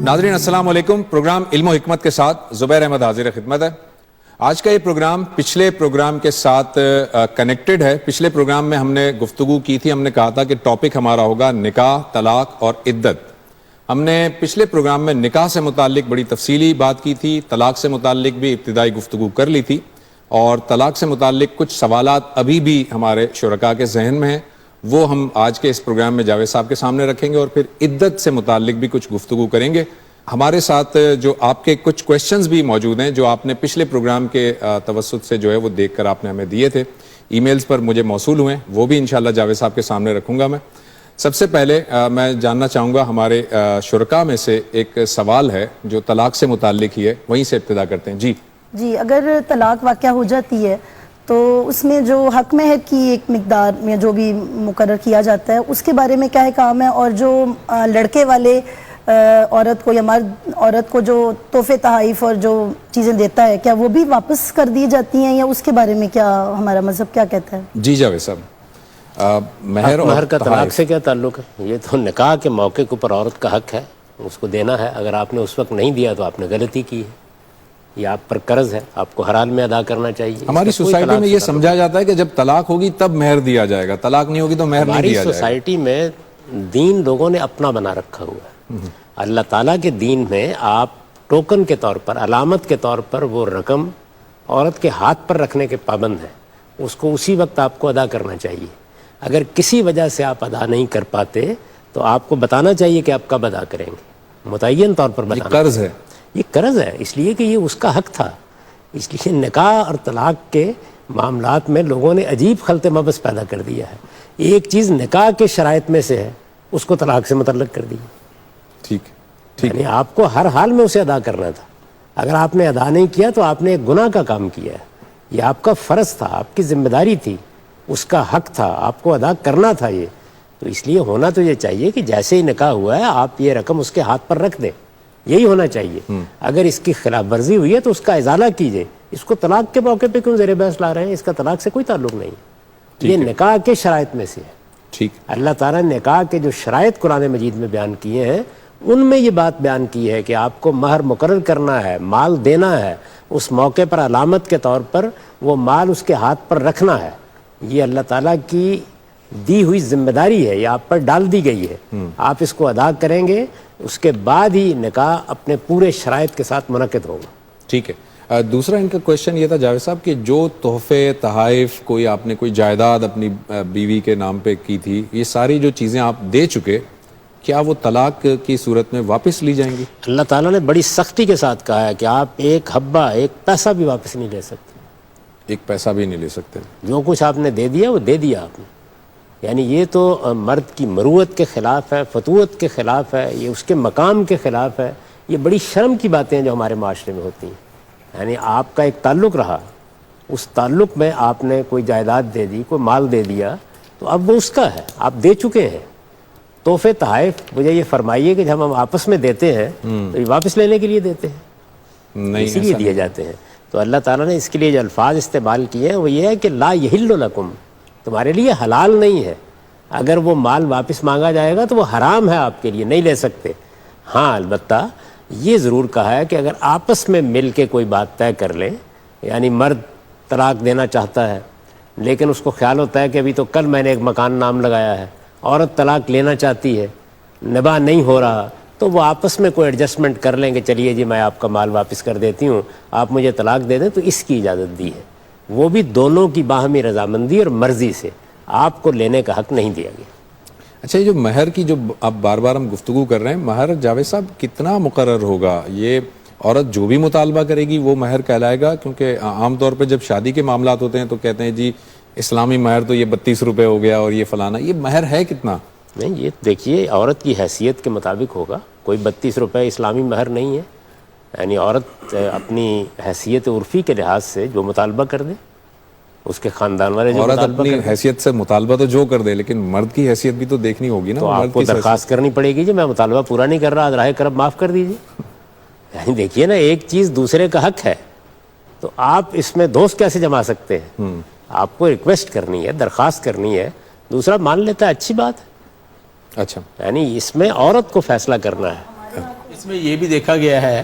ناظرین السلام علیکم. پروگرام علم و حکمت کے ساتھ زبیر احمد حاضر خدمت ہے. آج کا یہ پروگرام پچھلے پروگرام کے ساتھ کنیکٹڈ ہے. پچھلے پروگرام میں ہم نے گفتگو کی تھی, ہم نے کہا تھا کہ ٹاپک ہمارا ہوگا نکاح, طلاق اور عدت. ہم نے پچھلے پروگرام میں نکاح سے متعلق بڑی تفصیلی بات کی تھی, طلاق سے متعلق بھی ابتدائی گفتگو کر لی تھی, اور طلاق سے متعلق کچھ سوالات ابھی بھی ہمارے شرکاء کے ذہن میں ہیں, وہ ہم آج کے اس پروگرام میں جاوید صاحب کے سامنے رکھیں گے, اور پھر عدت سے متعلق بھی کچھ گفتگو کریں گے. ہمارے ساتھ جو آپ کے کچھ کویشچنز بھی موجود ہیں جو آپ نے پچھلے پروگرام کے توسط سے جو ہے وہ دیکھ کر آپ نے ہمیں دیے تھے, ای میلز پر مجھے موصول ہوئے ہیں, وہ بھی انشاءاللہ جاوید صاحب کے سامنے رکھوں گا. میں سب سے پہلے میں جاننا چاہوں گا, ہمارے شرکاء میں سے ایک سوال ہے جو طلاق سے متعلق ہی ہے, وہیں سے ابتدا کرتے ہیں. جی, اگر طلاق واقع ہو جاتی ہے تو اس میں جو حق مہر کی ایک مقدار میں جو بھی مقرر کیا جاتا ہے اس کے بارے میں کیا کام ہے, اور جو لڑکے والے عورت کو یا مرد عورت کو جو تحفے تحائف اور جو چیزیں دیتا ہے, کیا وہ بھی واپس کر دی جاتی ہیں, یا اس کے بارے میں کیا ہمارا مذہب کیا کہتا ہے؟ جی جاوید صاحب, مہر کا طلاق سے کیا تعلق ہے؟ یہ تو نکاح کے موقع کے اوپر عورت کا حق ہے, اس کو دینا ہے. اگر آپ نے اس وقت نہیں دیا تو آپ نے غلطی کی ہے, یہ آپ پر قرض ہے, آپ کو ہر حال میں ادا کرنا چاہیے. ہماری سوسائٹی میں یہ سمجھا جاتا ہے کہ جب طلاق ہوگی تب مہر دیا جائے گا, طلاق نہیں ہوگی تو مہر نہیں دیا جائے گا. ہماری سوسائٹی میں دین لوگوں نے اپنا بنا رکھا ہوا ہے. اللہ تعالیٰ کے دین میں آپ ٹوکن کے طور پر, علامت کے طور پر وہ رقم عورت کے ہاتھ پر رکھنے کے پابند ہیں, اس کو اسی وقت آپ کو ادا کرنا چاہیے. اگر کسی وجہ سے آپ ادا نہیں کر پاتے تو آپ کو بتانا چاہیے کہ آپ کب ادا کریں گے, متعین طور پر بتانا. قرض ہے, یہ قرض ہے, اس لیے کہ یہ اس کا حق تھا. اس لیے نکاح اور طلاق کے معاملات میں لوگوں نے عجیب خلط مبس پیدا کر دیا ہے. ایک چیز نکاح کے شرائط میں سے ہے, اس کو طلاق سے متعلق کر دی. ٹھیک, یعنی آپ کو ہر حال میں اسے ادا کرنا تھا. اگر آپ نے ادا نہیں کیا تو آپ نے ایک گناہ کا کام کیا ہے. یہ آپ کا فرض تھا, آپ کی ذمہ داری تھی, اس کا حق تھا, آپ کو ادا کرنا تھا یہ. تو اس لیے ہونا تو یہ چاہیے کہ جیسے ہی نکاح ہوا ہے آپ یہ رقم اس کے ہاتھ پر رکھ دیں, یہی ہونا چاہیے. اگر اس کی خلاف ورزی ہوئی ہے تو اس کا ازالہ کیجئے. اس کو طلاق کے موقع پہ کیوں زیر بحث لا رہے ہیں؟ اس کا طلاق سے کوئی تعلق نہیں. یہ نکاح کے شرائط میں سے ہے. ٹھیک, اللہ تعالیٰ نے نکاح کے جو شرائط قرآن مجید میں بیان کیے ہیں ان میں یہ بات بیان کی ہے کہ آپ کو مہر مقرر کرنا ہے, مال دینا ہے, اس موقع پر علامت کے طور پر وہ مال اس کے ہاتھ پر رکھنا ہے. یہ اللہ تعالیٰ کی دی ہوئی ذمہ داری ہے, یہ آپ پر ڈال دی گئی ہے. آپ اس کو ادا کریں گے, اس کے بعد ہی نکاح اپنے پورے شرائط کے ساتھ منعقد ہوگا. ٹھیک ہے. دوسرا ان کا کویشچن یہ تھا جاوید صاحب کہ جو تحفے تحائف کوئی آپ نے کوئی جائیداد اپنی بیوی کے نام پہ کی تھی, یہ ساری جو چیزیں آپ دے چکے, کیا وہ طلاق کی صورت میں واپس لی جائیں گی؟ اللہ تعالیٰ نے بڑی سختی کے ساتھ کہا ہے کہ آپ ایک حبہ, ایک پیسہ بھی واپس نہیں لے سکتے. ایک پیسہ بھی نہیں لے سکتے. جو کچھ آپ نے دے دیا وہ دے دیا آپ نے. یعنی یہ تو مرد کی مروت کے خلاف ہے, فتوت کے خلاف ہے, یہ اس کے مقام کے خلاف ہے. یہ بڑی شرم کی باتیں ہیں جو ہمارے معاشرے میں ہوتی ہیں. یعنی آپ کا ایک تعلق رہا, اس تعلق میں آپ نے کوئی جائیداد دے دی, کوئی مال دے دیا, تو اب وہ اس کا ہے, آپ دے چکے ہیں. تحفے تحائف مجھے یہ فرمائیے کہ جب ہم آپس میں دیتے ہیں تو یہ واپس لینے کے لیے دیتے ہیں, اسی لیے دیے جاتے ہیں. تو اللہ تعالیٰ نے اس کے لیے جو الفاظ استعمال کیے ہیں وہ یہ ہے کہ لا یحل لکم, تمہارے لیے حلال نہیں ہے. اگر وہ مال واپس مانگا جائے گا تو وہ حرام ہے آپ کے لیے, نہیں لے سکتے. ہاں البتہ یہ ضرور کہا ہے کہ اگر آپس میں مل کے کوئی بات طے کر لیں, یعنی مرد طلاق دینا چاہتا ہے لیکن اس کو خیال ہوتا ہے کہ ابھی تو کل میں نے ایک مکان نام لگایا ہے, عورت طلاق لینا چاہتی ہے, نباہ نہیں ہو رہا, تو وہ آپس میں کوئی ایڈجسٹمنٹ کر لیں کہ چلیے جی میں آپ کا مال واپس کر دیتی ہوں, آپ مجھے طلاق دے دیں, تو اس کی اجازت دی ہے. وہ بھی دونوں کی باہمی رضامندی اور مرضی سے, آپ کو لینے کا حق نہیں دیا گیا. اچھا, یہ جو مہر کی جو اب بار بار ہم گفتگو کر رہے ہیں, مہر جاوید صاحب کتنا مقرر ہوگا؟ یہ عورت جو بھی مطالبہ کرے گی وہ مہر کہلائے گا؟ کیونکہ عام طور پہ جب شادی کے معاملات ہوتے ہیں تو کہتے ہیں جی اسلامی مہر تو یہ 32 روپے ہو گیا اور یہ فلانا. یہ مہر ہے کتنا؟ نہیں, یہ دیکھیے عورت کی حیثیت کے مطابق ہوگا. کوئی 32 روپے اسلامی مہر نہیں ہے. یعنی عورت اپنی حیثیت عرفی کے لحاظ سے جو مطالبہ کر دے, اس کے خاندان والے جو عورت مطالبہ اپنی حیثیت سے مطالبہ تو جو کر دے, لیکن مرد کی حیثیت بھی تو دیکھنی ہوگی نا. تو آپ کو درخواست کرنی پڑے گی جی میں مطالبہ پورا نہیں کر رہا, ادراہ کرب معاف کر دیجیے. یعنی دیکھیے نا, ایک چیز دوسرے کا حق ہے تو آپ اس میں دوست کیسے جما سکتے ہیں؟ آپ کو ریکویسٹ کرنی ہے, درخواست کرنی ہے, دوسرا مان لیتا ہے, اچھی بات ہے. اچھا, یعنی اس میں عورت کو فیصلہ کرنا ہے. اس میں یہ بھی دیکھا گیا ہے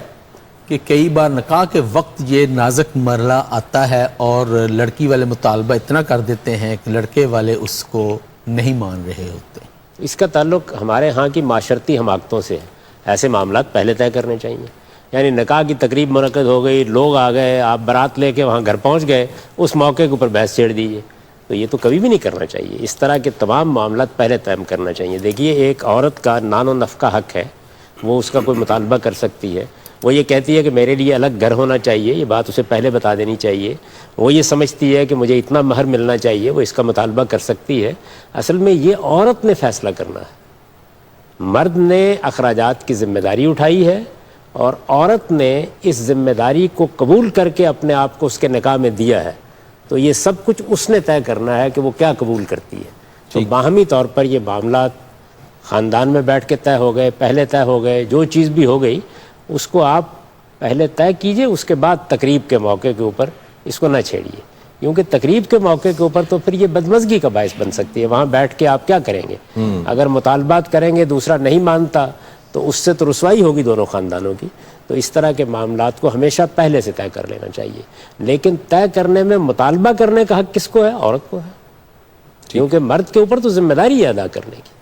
کہ کئی بار نکاح کے وقت یہ نازک مرحلہ آتا ہے اور لڑکی والے مطالبہ اتنا کر دیتے ہیں کہ لڑکے والے اس کو نہیں مان رہے ہوتے. اس کا تعلق ہمارے ہاں کی معاشرتی حماقتوں سے ہے. ایسے معاملات پہلے طے کرنے چاہیے. یعنی نکاح کی تقریب منعقد ہو گئی, لوگ آ گئے, آپ بارات لے کے وہاں گھر پہنچ گئے, اس موقع کے اوپر بحث چھیڑ دیجیے. تو یہ تو کبھی بھی نہیں کرنا چاہیے. اس طرح کے تمام معاملات پہلے طے کرنا چاہیے. دیکھیے, ایک عورت کا نان و نفقہ حق ہے, وہ اس کا کوئی مطالبہ کر سکتی ہے. وہ یہ کہتی ہے کہ میرے لیے الگ گھر ہونا چاہیے, یہ بات اسے پہلے بتا دینی چاہیے. وہ یہ سمجھتی ہے کہ مجھے اتنا مہر ملنا چاہیے, وہ اس کا مطالبہ کر سکتی ہے. اصل میں یہ عورت نے فیصلہ کرنا ہے. مرد نے اخراجات کی ذمہ داری اٹھائی ہے اور عورت نے اس ذمہ داری کو قبول کر کے اپنے آپ کو اس کے نکاح میں دیا ہے. تو یہ سب کچھ اس نے طے کرنا ہے کہ وہ کیا قبول کرتی ہے. تو باہمی طور پر یہ معاملات خاندان میں بیٹھ کے طے ہو گئے, پہلے طے ہو گئے, جو چیز بھی ہو گئی اس کو آپ پہلے طے کیجئے, اس کے بعد تقریب کے موقع کے اوپر اس کو نہ چھیڑیے. کیونکہ تقریب کے موقع کے اوپر تو پھر یہ بدمزگی کا باعث بن سکتی ہے. وہاں بیٹھ کے آپ کیا کریں گے؟ اگر مطالبات کریں گے, دوسرا نہیں مانتا, تو اس سے تو رسوائی ہوگی دونوں خاندانوں کی. تو اس طرح کے معاملات کو ہمیشہ پہلے سے طے کر لینا چاہیے. لیکن طے کرنے میں مطالبہ کرنے کا حق کس کو ہے؟ عورت کو ہے. کیونکہ مرد کے اوپر تو ذمہ داری ہے ادا کرنے کی.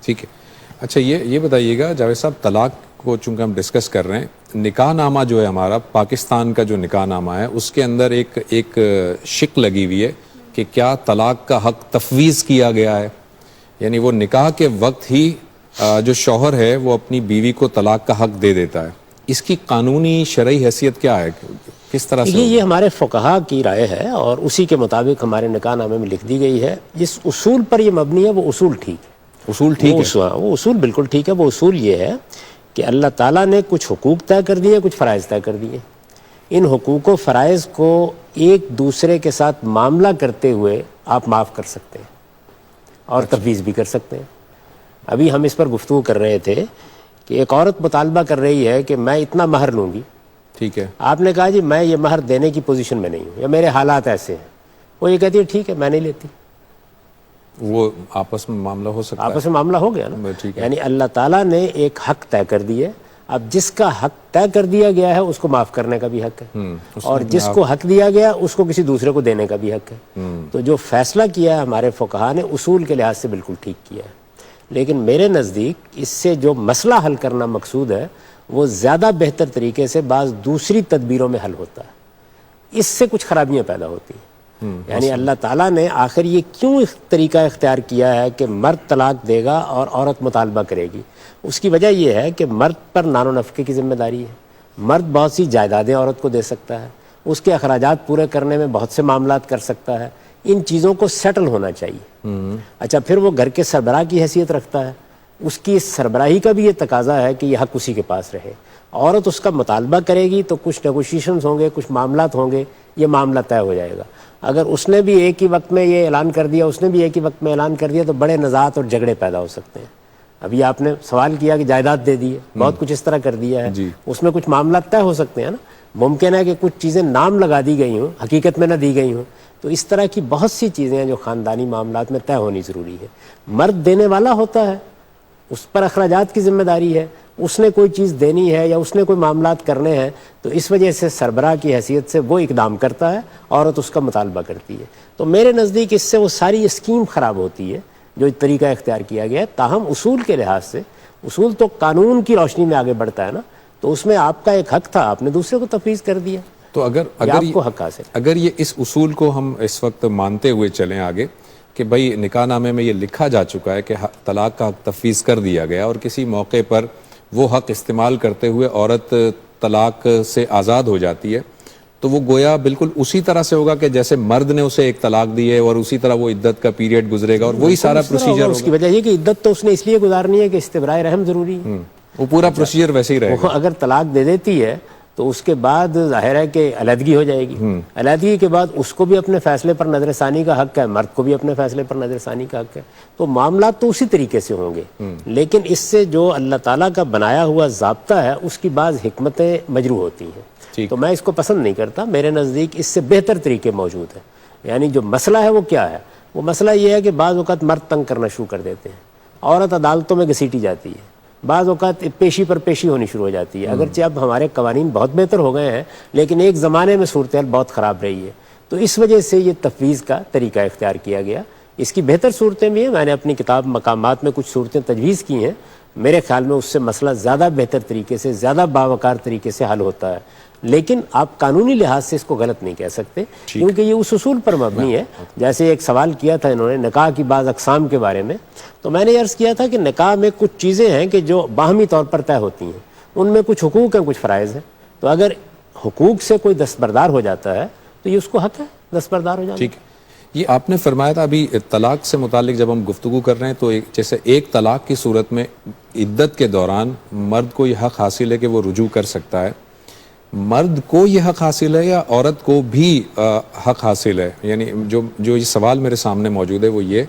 ٹھیک ہے. اچھا, یہ بتائیے گا جاوید صاحب, طلاق کو چونکہ ہم ڈسکس کر رہے ہیں, نکاح نامہ جو ہے ہمارا پاکستان کا جو نکاح نامہ ہے, اس کے اندر ایک شک لگی ہوئی ہے کہ کیا طلاق کا حق تفویض کیا گیا ہے. یعنی وہ نکاح کے وقت ہی جو شوہر ہے وہ اپنی بیوی کو طلاق کا حق دے دیتا ہے. اس کی قانونی شرعی حیثیت کیا ہے, کس طرح سے؟ یہ ہمارے فقہا کی رائے ہے اور اسی کے مطابق ہمارے نکاح نامے میں لکھ دی گئی ہے. جس اصول پر یہ مبنی ہے وہ اصول ٹھیک ہے. اصول ٹھیک ہے, وہ اصول بالکل ٹھیک ہے. وہ اصول یہ ہے کہ اللہ تعالیٰ نے کچھ حقوق طے کر دیے, کچھ فرائض طے کر دیے. ان حقوق و فرائض کو ایک دوسرے کے ساتھ معاملہ کرتے ہوئے آپ معاف کر سکتے ہیں اور تفویض بھی کر سکتے ہیں. ابھی ہم اس پر گفتگو کر رہے تھے کہ ایک عورت مطالبہ کر رہی ہے کہ میں اتنا مہر لوں گی. ٹھیک ہے. آپ نے کہا جی میں یہ مہر دینے کی پوزیشن میں نہیں ہوں, یا میرے حالات ایسے ہیں. وہ یہ کہتی ہے ٹھیک ہے میں نہیں لیتی. وہ آپس میں معاملہ ہو سکتا ہے, آپس میں معاملہ ہو گیا نا. یعنی اللہ تعالیٰ نے ایک حق طے کر دیے. اب جس کا حق طے کر دیا گیا ہے اس کو معاف کرنے کا بھی حق ہے, اور جس کو حق دیا گیا اس کو کسی دوسرے کو دینے کا بھی حق ہے. تو جو فیصلہ کیا ہے ہمارے فقہا نے اصول کے لحاظ سے بالکل ٹھیک کیا ہے. لیکن میرے نزدیک اس سے جو مسئلہ حل کرنا مقصود ہے وہ زیادہ بہتر طریقے سے بعض دوسری تدبیروں میں حل ہوتا ہے. اس سے کچھ خرابیاں پیدا ہوتی ہیں. یعنی اللہ تعالیٰ نے آخر یہ کیوں طریقہ اختیار کیا ہے کہ مرد طلاق دے گا اور عورت مطالبہ کرے گی؟ اس کی وجہ یہ ہے کہ مرد پر نان و نفقے کی ذمہ داری ہے. مرد بہت سی جائیدادیں عورت کو دے سکتا ہے, اس کے اخراجات پورے کرنے میں بہت سے معاملات کر سکتا ہے. ان چیزوں کو سیٹل ہونا چاہیے. اچھا, پھر وہ گھر کے سربراہ کی حیثیت رکھتا ہے, اس کی سربراہی کا بھی یہ تقاضا ہے کہ یہ حق اسی کے پاس رہے. عورت اس کا مطالبہ کرے گی تو کچھ نیگوشیشنز ہوں گے, کچھ معاملات ہوں گے, یہ معاملہ طے ہو جائے گا. اگر اس نے بھی ایک ہی وقت میں یہ اعلان کر دیا, اس نے بھی ایک ہی وقت میں اعلان کر دیا, تو بڑے نزاعات اور جھگڑے پیدا ہو سکتے ہیں. ابھی آپ نے سوال کیا کہ جائیداد دے دی ہے, بہت کچھ اس طرح کر دیا ہے, اس میں کچھ معاملات طے ہو سکتے ہیں نا. ممکن ہے کہ کچھ چیزیں نام لگا دی گئی ہوں, حقیقت میں نہ دی گئی ہوں. تو اس طرح کی بہت سی چیزیں ہیں جو خاندانی معاملات میں طے ہونی ضروری ہے. مرد دینے والا ہوتا ہے, اس پر اخراجات کی ذمہ داری ہے, اس نے کوئی چیز دینی ہے یا اس نے کوئی معاملات کرنے ہیں, تو اس وجہ سے سربراہ کی حیثیت سے وہ اقدام کرتا ہے, عورت اس کا مطالبہ کرتی ہے. تو میرے نزدیک اس سے وہ ساری اسکیم خراب ہوتی ہے جو طریقہ اختیار کیا گیا ہے. تاہم اصول کے لحاظ سے, اصول تو قانون کی روشنی میں آگے بڑھتا ہے نا, تو اس میں آپ کا ایک حق تھا, آپ نے دوسرے کو تفویض کر دیا, تو اگر یہ اس اصول کو ہم اس وقت مانتے ہوئے چلیں آگے کہ بھائی نکاح نامے میں یہ لکھا جا چکا ہے کہ طلاق کا حق تفویض کر دیا گیا, اور کسی موقع پر وہ حق استعمال کرتے ہوئے عورت طلاق سے آزاد ہو جاتی ہے, تو وہ گویا بالکل اسی طرح سے ہوگا کہ جیسے مرد نے اسے ایک طلاق دی ہے, اور اسی طرح وہ عدت کا پیریڈ گزرے گا, اور وہی سارا پروسیجر ہوگا. اس کی وجہ یہ کہ عدت تو اس نے اس لیے گزارنی ہے کہ استبراء رحم ضروری ہے. وہ پورا پروسیجر ویسے ہی رہے گا. اگر طلاق دے دیتی ہے تو اس کے بعد ظاہر ہے کہ علیحدگی ہو جائے گی. علیحدگی کے بعد اس کو بھی اپنے فیصلے پر نظر ثانی کا حق ہے, مرد کو بھی اپنے فیصلے پر نظر ثانی کا حق ہے. تو معاملات تو اسی طریقے سے ہوں گے, لیکن اس سے جو اللہ تعالیٰ کا بنایا ہوا ضابطہ ہے اس کی بعض حکمتیں مجروح ہوتی ہیں. تو میں اس کو پسند نہیں کرتا. میرے نزدیک اس سے بہتر طریقے موجود ہیں. یعنی جو مسئلہ ہے وہ کیا ہے؟ وہ مسئلہ یہ ہے کہ بعض اوقات مرد تنگ کرنا شروع کر دیتے ہیں, عورت عدالتوں میں گھسیٹی جاتی ہے, بعض اوقات پیشی پر پیشی ہونی شروع ہو جاتی ہے. اگرچہ اب ہمارے قوانین بہت بہتر ہو گئے ہیں لیکن ایک زمانے میں صورتحال بہت خراب رہی ہے. تو اس وجہ سے یہ تفویض کا طریقہ اختیار کیا گیا. اس کی بہتر صورتیں بھی ہیں. میں نے اپنی کتاب مقامات میں کچھ صورتیں تجویز کی ہیں. میرے خیال میں اس سے مسئلہ زیادہ بہتر طریقے سے, زیادہ باوقار طریقے سے حل ہوتا ہے. لیکن آپ قانونی لحاظ سے اس کو غلط نہیں کہہ سکتے کیونکہ یہ اس اصول پر مبنی ہے. جیسے ایک سوال کیا تھا انہوں نے نکاح کی بعض اقسام کے بارے میں, تو میں نے عرض کیا تھا کہ نکاح میں کچھ چیزیں ہیں کہ جو باہمی طور پر طے ہوتی ہیں, ان میں کچھ حقوق ہیں, کچھ فرائض ہیں. تو اگر حقوق سے کوئی دستبردار ہو جاتا ہے تو یہ اس کو حق ہے دستبردار ہو جانا. ٹھیک ہے. یہ آپ نے فرمایا تھا ابھی طلاق سے متعلق جب ہم گفتگو کر رہے ہیں تو جیسے ایک طلاق کی صورت میں عدت کے دوران مرد کو یہ حق حاصل ہے کہ وہ رجوع کر سکتا ہے. مرد کو یہ حق حاصل ہے یا عورت کو بھی حق حاصل ہے؟ یعنی جو یہ سوال میرے سامنے موجود ہے وہ یہ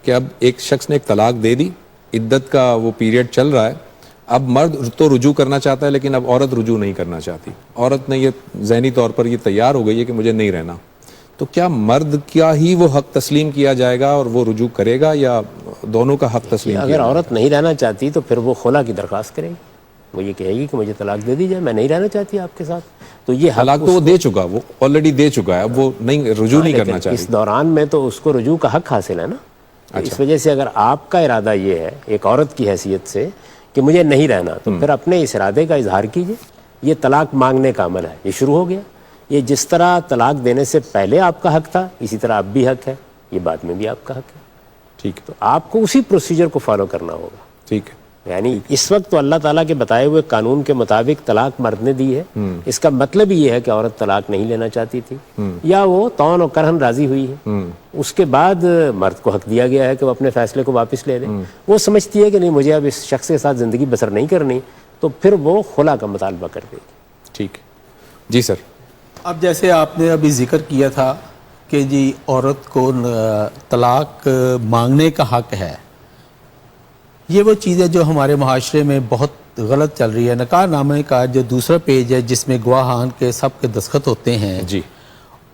کہ اب ایک شخص نے ایک طلاق دے دی, عدت کا وہ پیریڈ چل رہا ہے, اب مرد تو رجوع کرنا چاہتا ہے لیکن اب عورت رجوع نہیں کرنا چاہتی. عورت نے یہ ذہنی طور پر یہ تیار ہو گئی ہے کہ مجھے نہیں رہنا. تو کیا مرد کیا ہی وہ حق تسلیم کیا جائے گا اور وہ رجوع کرے گا یا دونوں کا حق تسلیم کیا؟ اگر عورت نہیں رہنا چاہتی تو پھر وہ خلا کی درخواست کرے گی. وہ یہ کہے گی کہ مجھے طلاق دے دی جائے, میں نہیں رہنا چاہتی آپ کے ساتھ. تو یہ طلاق تو وہ دے چکا, وہ آلریڈی دے چکا ہے, اب وہ نہیں رجوع نہیں کرنا چاہتی. اس دوران میں تو اس کو رجوع کا حق حاصل ہے نا. اس وجہ سے اگر آپ کا ارادہ یہ ہے ایک عورت کی حیثیت سے کہ مجھے نہیں رہنا, تو پھر اپنے اس ارادے کا اظہار کیجئے. یہ طلاق مانگنے کا عمل ہے, یہ شروع ہو گیا. یہ جس طرح طلاق دینے سے پہلے آپ کا حق تھا اسی طرح اب بھی حق ہے, یہ بعد میں بھی آپ کا حق ہے. ٹھیک ہے. تو آپ کو اسی پروسیجر کو فالو کرنا ہوگا. ٹھیک ہے. یعنی اس وقت تو اللہ تعالیٰ کے بتائے ہوئے قانون کے مطابق طلاق مرد نے دی ہے. اس کا مطلب یہ ہے کہ عورت طلاق نہیں لینا چاہتی تھی یا وہ طعن و کرہن راضی ہوئی ہے. اس کے بعد مرد کو حق دیا گیا ہے کہ وہ اپنے فیصلے کو واپس لے لے. وہ سمجھتی ہے کہ نہیں مجھے اب اس شخص کے ساتھ زندگی بسر نہیں کرنی, تو پھر وہ خلا کا مطالبہ کر دے گی. ٹھیک ہے جی سر. اب جیسے آپ نے ابھی ذکر کیا تھا کہ جی عورت کو طلاق مانگنے کا حق ہے, یہ وہ چیز ہے جو ہمارے معاشرے میں بہت غلط چل رہی ہے. نکاح نامے کا جو دوسرا پیج ہے جس میں گواہان کے سب کے دستخط ہوتے ہیں جی,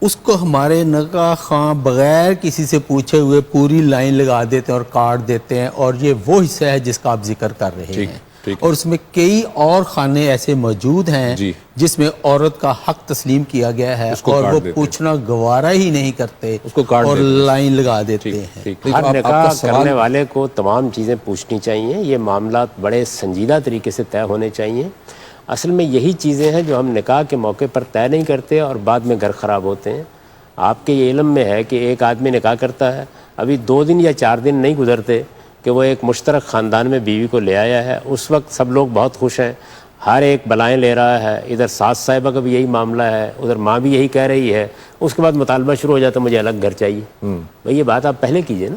اس کو ہمارے نکاح خواہ بغیر کسی سے پوچھے ہوئے پوری لائن لگا دیتے ہیں اور کاٹ دیتے ہیں, اور یہ وہ حصہ ہے جس کا آپ ذکر کر رہے ہیں. اور اس میں کئی اور خانے ایسے موجود ہیں جس میں عورت کا حق تسلیم کیا گیا ہے اور وہ پوچھنا گوارا ہی نہیں کرتے اور لائن لگا دیتے ہیں. ہر نکاح کرنے والے کو تمام چیزیں پوچھنی چاہیے. یہ معاملات بڑے سنجیدہ طریقے سے طے ہونے چاہیے. اصل میں یہی چیزیں ہیں جو ہم نکاح کے موقع پر طے نہیں کرتے اور بعد میں گھر خراب ہوتے ہیں. آپ کے یہ علم میں ہے کہ ایک آدمی نکاح کرتا ہے, ابھی 2 دن یا 4 دن نہیں گزرتے کہ وہ ایک مشترک خاندان میں بیوی کو لے آیا ہے. اس وقت سب لوگ بہت خوش ہیں, ہر ایک بلائیں لے رہا ہے. ادھر ساس صاحبہ کا بھی یہی معاملہ ہے, ادھر ماں بھی یہی کہہ رہی ہے. اس کے بعد مطالبہ شروع ہو جاتا ہے مجھے الگ گھر چاہیے. بھئی یہ بات آپ پہلے کیجئے نا,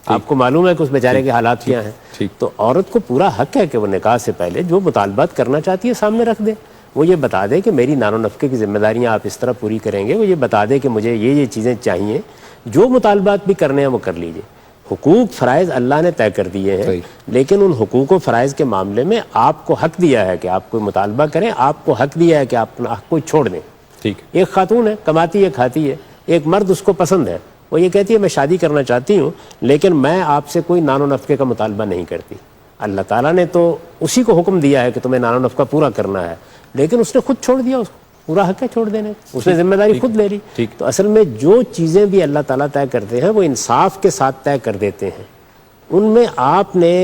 آپ کو معلوم ہے کہ اس بیچارے کے حالات کیا ہیں. تو عورت کو پورا حق ہے کہ وہ نکاح سے پہلے جو مطالبات کرنا چاہتی ہے سامنے رکھ دے. وہ یہ بتا دے کہ میری نان و نفقے کی ذمہ داریاں آپ اس طرح پوری کریں گے. وہ یہ بتا دے کہ مجھے یہ چیزیں چاہیے. جو مطالبات بھی کرنے ہیں وہ کر لیجئے. حقوق فرائض اللہ نے طے کر دیے ہیں, لیکن ان حقوق و فرائض کے معاملے میں آپ کو حق دیا ہے کہ آپ کوئی مطالبہ کریں, آپ کو حق دیا ہے کہ آپ اپنا حق کوئی چھوڑ دیں. ایک خاتون ہے, کماتی ہے, کھاتی ہے, ایک مرد اس کو پسند ہے, وہ یہ کہتی ہے میں شادی کرنا چاہتی ہوں لیکن میں آپ سے کوئی نان و نفقے کا مطالبہ نہیں کرتی. اللہ تعالیٰ نے تو اسی کو حکم دیا ہے کہ تمہیں نان و نفقہ پورا کرنا ہے, لیکن اس نے خود چھوڑ دیا. اس کو پورا حق ہے چھوڑ دینے, اس نے ذمہ داری خود لے لی. تو اصل میں جو چیزیں بھی اللہ تعالیٰ طے کرتے ہیں وہ انصاف کے ساتھ طے کر دیتے ہیں. ان میں آپ نے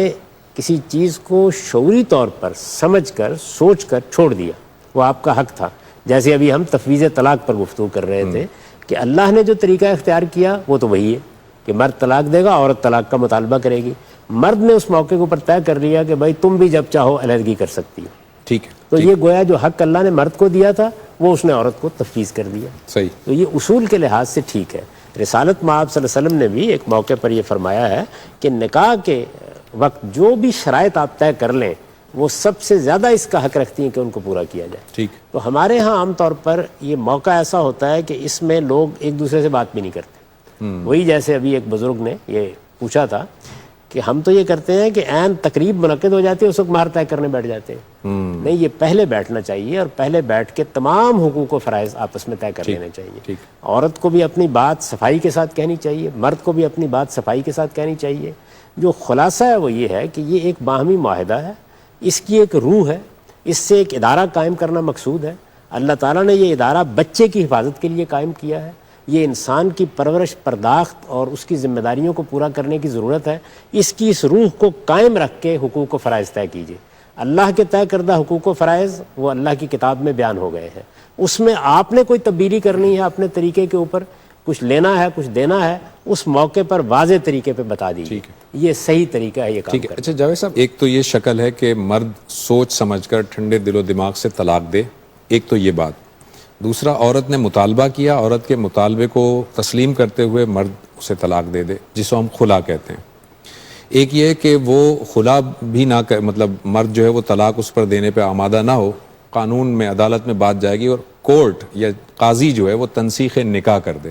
کسی چیز کو شعوری طور پر سمجھ کر سوچ کر چھوڑ دیا, وہ آپ کا حق تھا. جیسے ابھی ہم تفویض طلاق پر گفتگو کر رہے تھے کہ اللہ نے جو طریقہ اختیار کیا وہ تو وہی ہے کہ مرد طلاق دے گا, عورت طلاق کا مطالبہ کرے گی. مرد نے اس موقع کے اوپر طے کر لیا کہ بھائی تم بھی جب چاہو علیحدگی کر سکتی ہو. ٹھیک ہے. تو یہ گویا جو حق اللہ نے مرد کو دیا تھا وہ اس نے عورت کو تفویض کر دیا. صحیح. تو یہ اصول کے لحاظ سے ٹھیک ہے. رسالت مآب صلی اللہ علیہ وسلم نے بھی ایک موقع پر یہ فرمایا ہے کہ نکاح کے وقت جو بھی شرائط آپ طے کر لیں وہ سب سے زیادہ اس کا حق رکھتی ہیں کہ ان کو پورا کیا جائے. ٹھیک. تو ہمارے ہاں عام طور پر یہ موقع ایسا ہوتا ہے کہ اس میں لوگ ایک دوسرے سے بات بھی نہیں کرتے. وہی جیسے ابھی ایک بزرگ نے یہ پوچھا تھا کہ ہم تو یہ کرتے ہیں کہ عین تقریب منعقد ہو جاتی ہے اس وقت مہر طے کرنے بیٹھ جاتے ہیں. نہیں, یہ پہلے بیٹھنا چاہیے اور پہلے بیٹھ کے تمام حقوق و فرائض آپس میں طے کر لینے چاہیے. عورت کو بھی اپنی بات صفائی کے ساتھ کہنی چاہیے, مرد کو بھی اپنی بات صفائی کے ساتھ کہنی چاہیے. جو خلاصہ ہے وہ یہ ہے کہ یہ ایک باہمی معاہدہ ہے, اس کی ایک روح ہے، اس سے ایک ادارہ قائم کرنا مقصود ہے۔ اللہ تعالیٰ نے یہ ادارہ بچے کی حفاظت کے لیے قائم کیا ہے، یہ انسان کی پرورش، پرداخت اور اس کی ذمہ داریوں کو پورا کرنے کی ضرورت ہے۔ اس کی اس روح کو قائم رکھ کے حقوق و فرائض طے کیجیے۔ اللہ کے طے کردہ حقوق و فرائض وہ اللہ کی کتاب میں بیان ہو گئے ہیں، اس میں آپ نے کوئی تبدیلی کرنی ہے اپنے طریقے کے اوپر، کچھ لینا ہے، کچھ دینا ہے، اس موقع پر واضح طریقے پہ بتا دیجیے، یہ صحیح طریقہ ہے یہ کام ٹھیک ہے۔ کرنے اچھا جاوید صاحب، ایک تو یہ شکل ہے کہ مرد سوچ سمجھ کر ٹھنڈے دل و دماغ سے طلاق دے، ایک تو یہ بات۔ دوسرا، عورت نے مطالبہ کیا، عورت کے مطالبے کو تسلیم کرتے ہوئے مرد اسے طلاق دے دے، جس کو ہم خلا کہتے ہیں۔ ایک یہ کہ وہ خلا بھی نہ مطلب مرد جو ہے وہ طلاق اس پر دینے پہ آمادہ نہ ہو، قانون میں، عدالت میں بات جائے گی اور کورٹ یا قاضی جو ہے وہ تنسیخ نکاح کر دے۔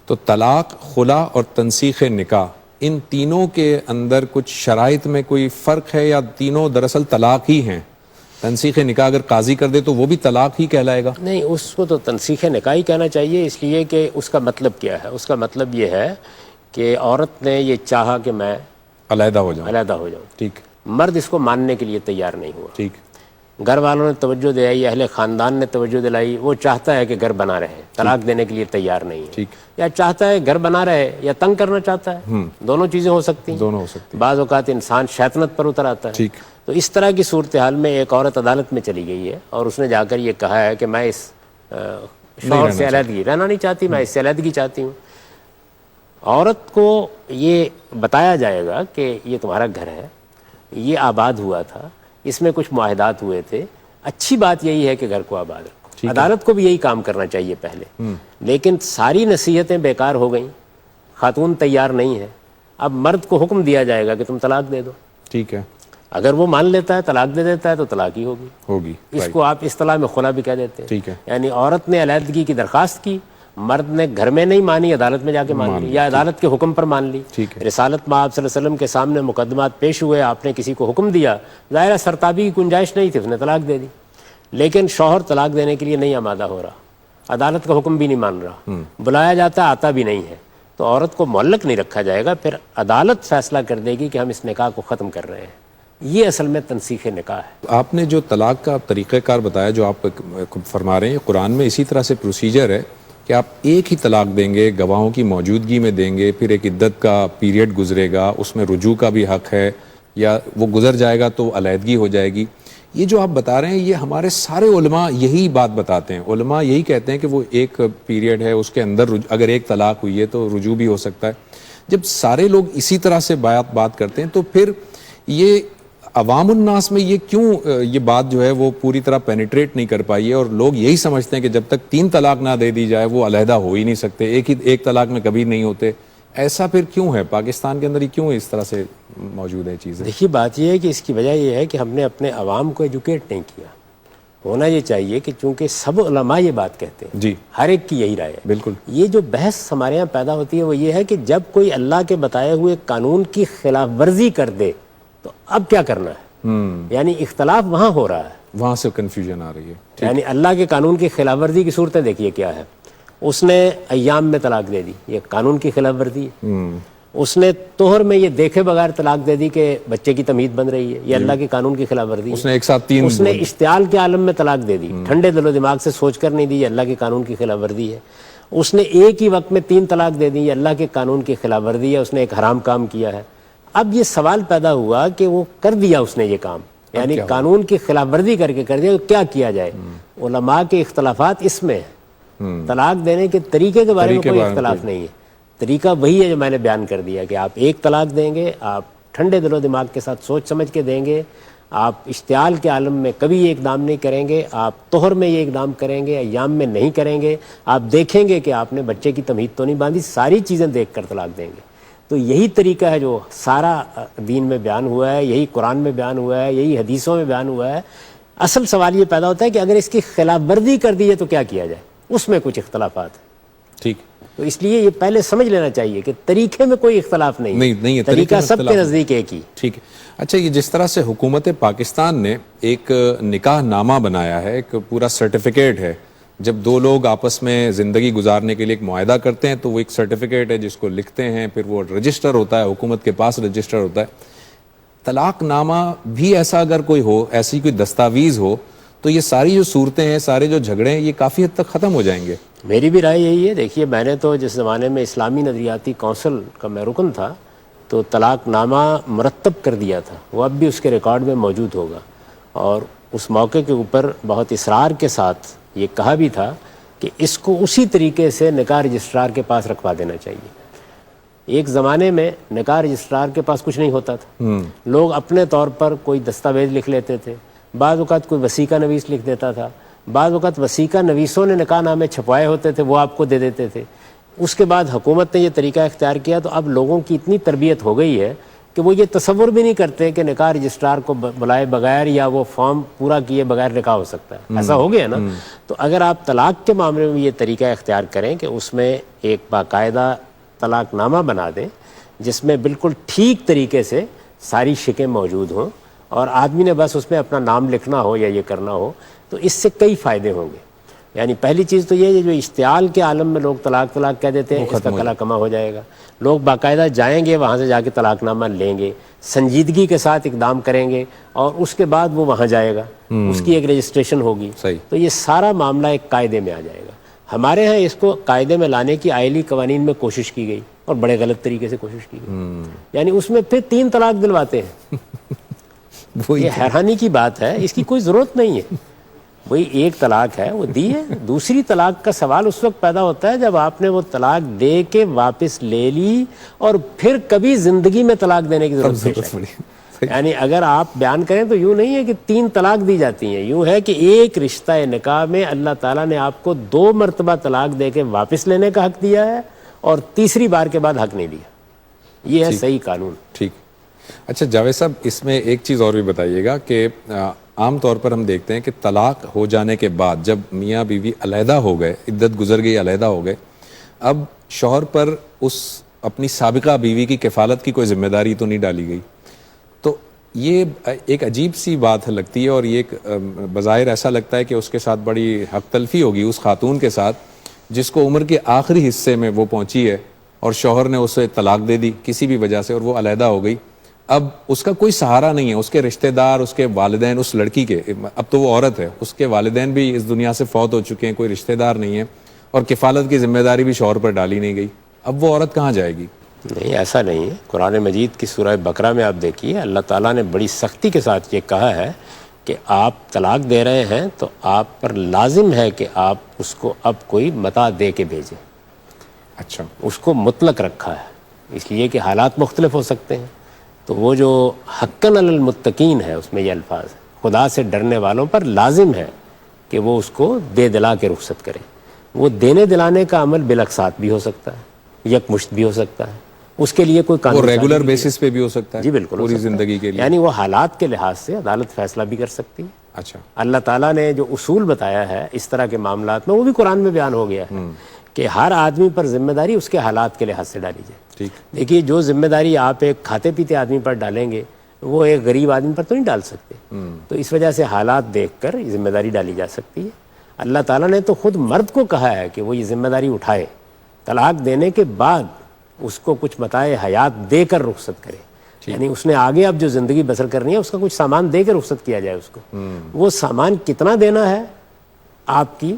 تو طلاق، خلا اور تنسیخ نکاح، ان تینوں کے اندر کچھ شرائط میں کوئی فرق ہے یا تینوں دراصل طلاق ہی ہیں؟ تنسیخ نکاح اگر قاضی کر دے تو وہ بھی طلاق ہی کہلائے گا؟ نہیں، اس کو تو تنسیخ نکاح ہی کہنا چاہیے، اس لیے کہ اس کا مطلب کیا ہے؟ اس کا مطلب یہ ہے کہ عورت نے یہ چاہا کہ میں علیحدہ ہو جاؤں، علیحدہ ہو جاؤں، ٹھیک، مرد اس کو ماننے کے لیے تیار نہیں ہوا، ٹھیک، گھر والوں نے توجہ دلائی، اہل خاندان نے توجہ دلائی، وہ چاہتا ہے کہ گھر بنا رہے، طلاق دینے کے لیے تیار نہیں ہے، ٹھیک، یا چاہتا ہے گھر بنا رہے یا تنگ کرنا چاہتا ہے، دونوں چیزیں ہو سکتی ہیں، دونوں ہو سکتی، بعض اوقات انسان شیطنت پر اتر آتا ہے، ٹھیک۔ تو اس طرح کی صورتحال میں ایک عورت عدالت میں چلی گئی ہے اور اس نے جا کر یہ کہا ہے کہ میں اس شوہر سے علیحدگی رہنا نہیں چاہتی، میں اس سے علیحدگی چاہتی ہوں۔ عورت کو یہ بتایا جائے گا کہ یہ تمہارا گھر ہے، یہ آباد ہوا تھا، اس میں کچھ معاہدات ہوئے تھے، اچھی بات یہی ہے کہ گھر کو آباد رکھو۔ عدالت کو بھی یہی کام کرنا چاہیے پہلے، لیکن ساری نصیحتیں بیکار ہو گئیں، خاتون تیار نہیں ہے، اب مرد کو حکم دیا جائے گا کہ تم طلاق دے دو، ٹھیک ہے، اگر وہ مان لیتا ہے، طلاق دے دیتا ہے تو طلاق ہی ہوگی، اس right، کو آپ اصطلاح میں خلا بھی کہہ دیتے ہیں، ٹھیک ہے، یعنی عورت نے علیحدگی کی درخواست کی، مرد نے گھر میں نہیں مانی، عدالت میں جا کے مان لی یا عدالت کے حکم پر مان لی، ٹھیک ہے، رسالت میں آپ صلی اللہ علیہ وسلم کے سامنے مقدمات پیش ہوئے، آپ نے کسی کو حکم دیا، ظاہر سرتابی کی گنجائش نہیں تھی، اس نے طلاق دے دی، لیکن شوہر طلاق دینے کے لیے نہیں آمادہ ہو رہا، عدالت کا حکم بھی نہیں مان رہا، بلایا جاتا آتا بھی نہیں ہے، تو عورت کو معلق نہیں رکھا جائے گا، پھر عدالت فیصلہ کر دے گی کہ ہم اس نکاح کو ختم کر رہے ہیں، یہ اصل میں تنسیخ نکاح ہے۔ آپ نے جو طلاق کا طریقہ کار بتایا جو آپ فرما رہے ہیں، قرآن میں اسی طرح سے پروسیجر ہے کہ آپ ایک ہی طلاق دیں گے، گواہوں کی موجودگی میں دیں گے، پھر ایک عدت کا پیریڈ گزرے گا، اس میں رجوع کا بھی حق ہے، یا وہ گزر جائے گا تو علیحدگی ہو جائے گی۔ یہ جو آپ بتا رہے ہیں یہ ہمارے سارے علماء یہی بات بتاتے ہیں، علماء یہی کہتے ہیں کہ وہ ایک پیریڈ ہے، اس کے اندر اگر ایک طلاق ہوئی ہے تو رجوع بھی ہو سکتا ہے۔ جب سارے لوگ اسی طرح سے بات کرتے ہیں تو پھر یہ عوام الناس میں یہ کیوں یہ بات جو ہے وہ پوری طرح پینیٹریٹ نہیں کر پائی ہے، اور لوگ یہی سمجھتے ہیں کہ جب تک 3 طلاق نہ دے دی جائے وہ علیحدہ ہو ہی نہیں سکتے، ایک طلاق میں کبھی نہیں ہوتے۔ ایسا پھر کیوں ہے پاکستان کے اندر، یہ کیوں اس طرح سے موجود ہے چیزیں؟ دیکھیے بات یہ ہے کہ اس کی وجہ یہ ہے کہ ہم نے اپنے عوام کو ایجوکیٹ نہیں کیا۔ ہونا یہ چاہیے کہ چونکہ سب علماء یہ بات کہتے ہیں، جی، ہر ایک کی یہی رائے ہے، بالکل، یہ جو بحث ہمارے یہاں پیدا ہوتی ہے وہ یہ ہے کہ جب کوئی اللہ کے بتائے ہوئے قانون کی خلاف ورزی کر دے تو اب کیا کرنا ہے، یعنی اختلاف وہاں ہو رہا ہے، وہاں سے کنفیوژن آ رہی ہے۔ یعنی اللہ کے قانون کی خلاف ورزی کی صورتیں دیکھیے کیا ہے، اس نے ایام میں طلاق دے دی، یہ قانون کی خلاف ورزی ہے، اس نے طہر میں یہ دیکھے بغیر طلاق دے دی کہ بچے کی تمہید بن رہی ہے، یہ اللہ کے قانون کی خلاف ورزی ہے، اس نے ایک ساتھ 3، اس نے اشتعال کے عالم میں طلاق دے دی، ٹھنڈے دل و دماغ سے سوچ کر نہیں دی، یہ اللہ کے قانون کی خلاف ورزی ہے، اس نے ایک ہی وقت میں 3 طلاق دے دی، یہ اللہ کے قانون کی خلاف ورزی ہے، اس نے ایک حرام کام کیا ہے۔ اب یہ سوال پیدا ہوا کہ وہ کر دیا اس نے یہ کام، یعنی قانون کی خلاف ورزی کر دیا، تو کیا کیا جائے؟ علماء کے اختلافات اس میں ہیں، طلاق دینے کے طریقے کے بارے میں کوئی اختلاف نہیں ہے، طریقہ وہی ہے جو میں نے بیان کر دیا کہ آپ ایک طلاق دیں گے، آپ ٹھنڈے دل و دماغ کے ساتھ سوچ سمجھ کے دیں گے، آپ اشتعال کے عالم میں کبھی یہ اقدام نہیں کریں گے، آپ طہر میں یہ اقدام کریں گے، ایام میں نہیں کریں گے، آپ دیکھیں گے کہ آپ نے بچے کی تمہید تو نہیں باندھی، ساری چیزیں دیکھ کر طلاق دیں گے۔ تو یہی طریقہ ہے جو سارا دین میں بیان ہوا ہے، یہی قرآن میں بیان ہوا ہے، یہی حدیثوں میں بیان ہوا ہے۔ اصل سوال یہ پیدا ہوتا ہے کہ اگر اس کی خلاف ورزی کر دی ہے تو کیا کیا جائے، اس میں کچھ اختلافات ہیں، ٹھیک، تو اس لیے یہ پہلے سمجھ لینا چاہیے کہ طریقے میں کوئی اختلاف نہیں ہے، طریقہ سب کے نزدیک ایک ہی۔ ٹھیک ہے۔ اچھا، یہ جس طرح سے حکومت پاکستان نے ایک نکاح نامہ بنایا ہے، ایک پورا سرٹیفکیٹ ہے، جب 2 لوگ آپس میں زندگی گزارنے کے لیے ایک معاہدہ کرتے ہیں تو وہ ایک سرٹیفکیٹ ہے جس کو لکھتے ہیں، پھر وہ رجسٹر ہوتا ہے، حکومت کے پاس رجسٹر ہوتا ہے۔ طلاق نامہ بھی ایسا اگر کوئی ہو, ایسی کوئی دستاویز ہو, تو یہ ساری جو صورتیں ہیں, سارے جو جھگڑے ہیں, یہ کافی حد تک ختم ہو جائیں گے. میری بھی رائے یہی ہے. دیکھیے میں نے تو جس زمانے میں اسلامی نظریاتی کونسل کا میں رکن تھا تو طلاق نامہ مرتب کر دیا تھا, وہ اب بھی اس کے ریکارڈ میں موجود ہوگا, اور اس موقع کے اوپر بہت اصرار کے ساتھ یہ کہا بھی تھا کہ اس کو اسی طریقے سے نکاح رجسٹرار کے پاس رکھوا دینا چاہیے. ایک زمانے میں نکاح رجسٹرار کے پاس کچھ نہیں ہوتا تھا, لوگ اپنے طور پر کوئی دستاویز لکھ لیتے تھے, بعض اوقات کوئی وثیقہ نویس لکھ دیتا تھا, بعض اوقات وثیقہ نویسوں نے نکاح نامے چھپوائے ہوتے تھے, وہ آپ کو دے دیتے تھے. اس کے بعد حکومت نے یہ طریقہ اختیار کیا تو اب لوگوں کی اتنی تربیت ہو گئی ہے کہ وہ یہ تصور بھی نہیں کرتے کہ نکاح رجسٹرار کو بلائے بغیر یا وہ فارم پورا کیے بغیر نکاح ہو سکتا ہے. ایسا ہو گیا نا. تو اگر آپ طلاق کے معاملے میں یہ طریقہ اختیار کریں کہ اس میں ایک باقاعدہ طلاق نامہ بنا دیں جس میں بالکل ٹھیک طریقے سے ساری شکیں موجود ہوں, اور آدمی نے بس اس میں اپنا نام لکھنا ہو یا یہ کرنا ہو, تو اس سے کئی فائدے ہوں گے. یعنی پہلی چیز تو یہ جو اشتعال کے عالم میں لوگ طلاق کہہ دیتے ہیں, اس کا کلا کما ہو جائے گا. لوگ باقاعدہ جائیں گے, وہاں سے جا کے طلاق نامہ لیں گے, سنجیدگی کے ساتھ اقدام کریں گے, اور اس کے بعد وہ وہاں جائے گا, اس کی ایک رجسٹریشن ہوگی. تو یہ سارا معاملہ ایک قاعدے میں آ جائے گا. ہمارے ہاں اس کو قاعدے میں لانے کی آئلی قوانین میں کوشش کی گئی, اور بڑے غلط طریقے سے کوشش کی گئی. یعنی اس میں پھر 3 طلاق دلواتے ہیں. یہ حیرانی کی بات ہے, اس کی کوئی ضرورت نہیں ہے. وہی ایک طلاق ہے, وہ دی ہے. دوسری طلاق کا سوال اس وقت پیدا ہوتا ہے جب آپ نے وہ طلاق دے کے واپس لے لی اور پھر کبھی زندگی میں طلاق دینے کی ضرورت پیش آئی. یعنی اگر آپ بیان کریں تو یوں نہیں ہے کہ 3 طلاق دی جاتی ہیں, یوں ہے کہ ایک رشتہ نکاح میں اللہ تعالیٰ نے آپ کو 2 مرتبہ طلاق دے کے واپس لینے کا حق دیا ہے, اور تیسری بار کے بعد حق نہیں دیا. یہ ہے صحیح قانون. ٹھیک. اچھا جاوید صاحب, اس میں ایک چیز اور بھی بتائیے گا کہ عام طور پر ہم دیکھتے ہیں کہ طلاق ہو جانے کے بعد جب میاں بیوی علیحدہ ہو گئے, عدت گزر گئی, علیحدہ ہو گئے, اب شوہر پر اس اپنی سابقہ بیوی کی کفالت کی کوئی ذمہ داری تو نہیں ڈالی گئی. تو یہ ایک عجیب سی بات لگتی ہے, اور یہ ایک بظاہر ایسا لگتا ہے کہ اس کے ساتھ بڑی حق تلفی ہوگی اس خاتون کے ساتھ جس کو عمر کے آخری حصے میں وہ پہنچی ہے, اور شوہر نے اسے طلاق دے دی کسی بھی وجہ سے, اور وہ علیحدہ ہو گئی. اب اس کا کوئی سہارا نہیں ہے, اس کے رشتہ دار, اس کے والدین, اس لڑکی کے, اب تو وہ عورت ہے, اس کے والدین بھی اس دنیا سے فوت ہو چکے ہیں, کوئی رشتہ دار نہیں ہے, اور کفالت کی ذمہ داری بھی شوہر پر ڈالی نہیں گئی. اب وہ عورت کہاں جائے گی؟ نہیں, ایسا نہیں ہے. قرآن مجید کی سورہ بقرہ میں آپ دیکھیے, اللہ تعالیٰ نے بڑی سختی کے ساتھ یہ کہا ہے کہ آپ طلاق دے رہے ہیں تو آپ پر لازم ہے کہ آپ اس کو اب کوئی متاع دے کے بھیجیں. اچھا, اس کو مطلق رکھا ہے اس لیے کہ حالات مختلف ہو سکتے ہیں. تو وہ جو حقاً علی المتقین ہے اس میں یہ الفاظ ہے, خدا سے ڈرنے والوں پر لازم ہے کہ وہ اس کو دے دلا کے رخصت کریں. وہ دینے دلانے کا عمل بالاقساط بھی ہو سکتا ہے, یکمشت بھی ہو سکتا ہے, اس کے لیے کوئی قانون ریگولر بیسس پہ بھی ہو سکتا ہے. جی بالکل, پوری زندگی کے لیے. یعنی وہ حالات کے لحاظ سے عدالت فیصلہ بھی کر سکتی ہے. اچھا, اللہ تعالیٰ نے جو اصول بتایا ہے اس طرح کے معاملات میں وہ بھی قرآن میں بیان ہو گیا ہے کہ ہر آدمی پر ذمہ داری اس کے حالات کے لحاظ سے ڈالی جائے. دیکھیے, جو ذمہ داری آپ ایک کھاتے پیتے آدمی پر ڈالیں گے وہ ایک غریب آدمی پر تو نہیں ڈال سکتے. تو اس وجہ سے حالات دیکھ کر یہ ذمہ داری ڈالی جا سکتی ہے. اللہ تعالیٰ نے تو خود مرد کو کہا ہے کہ وہ یہ ذمہ داری اٹھائے, طلاق دینے کے بعد اس کو کچھ متاع حیات دے کر رخصت کرے. یعنی اس نے آگے اب جو زندگی بسر کرنی ہے اس کا کچھ سامان دے کے رخصت کیا جائے اس کو. وہ سامان کتنا دینا ہے آپ کی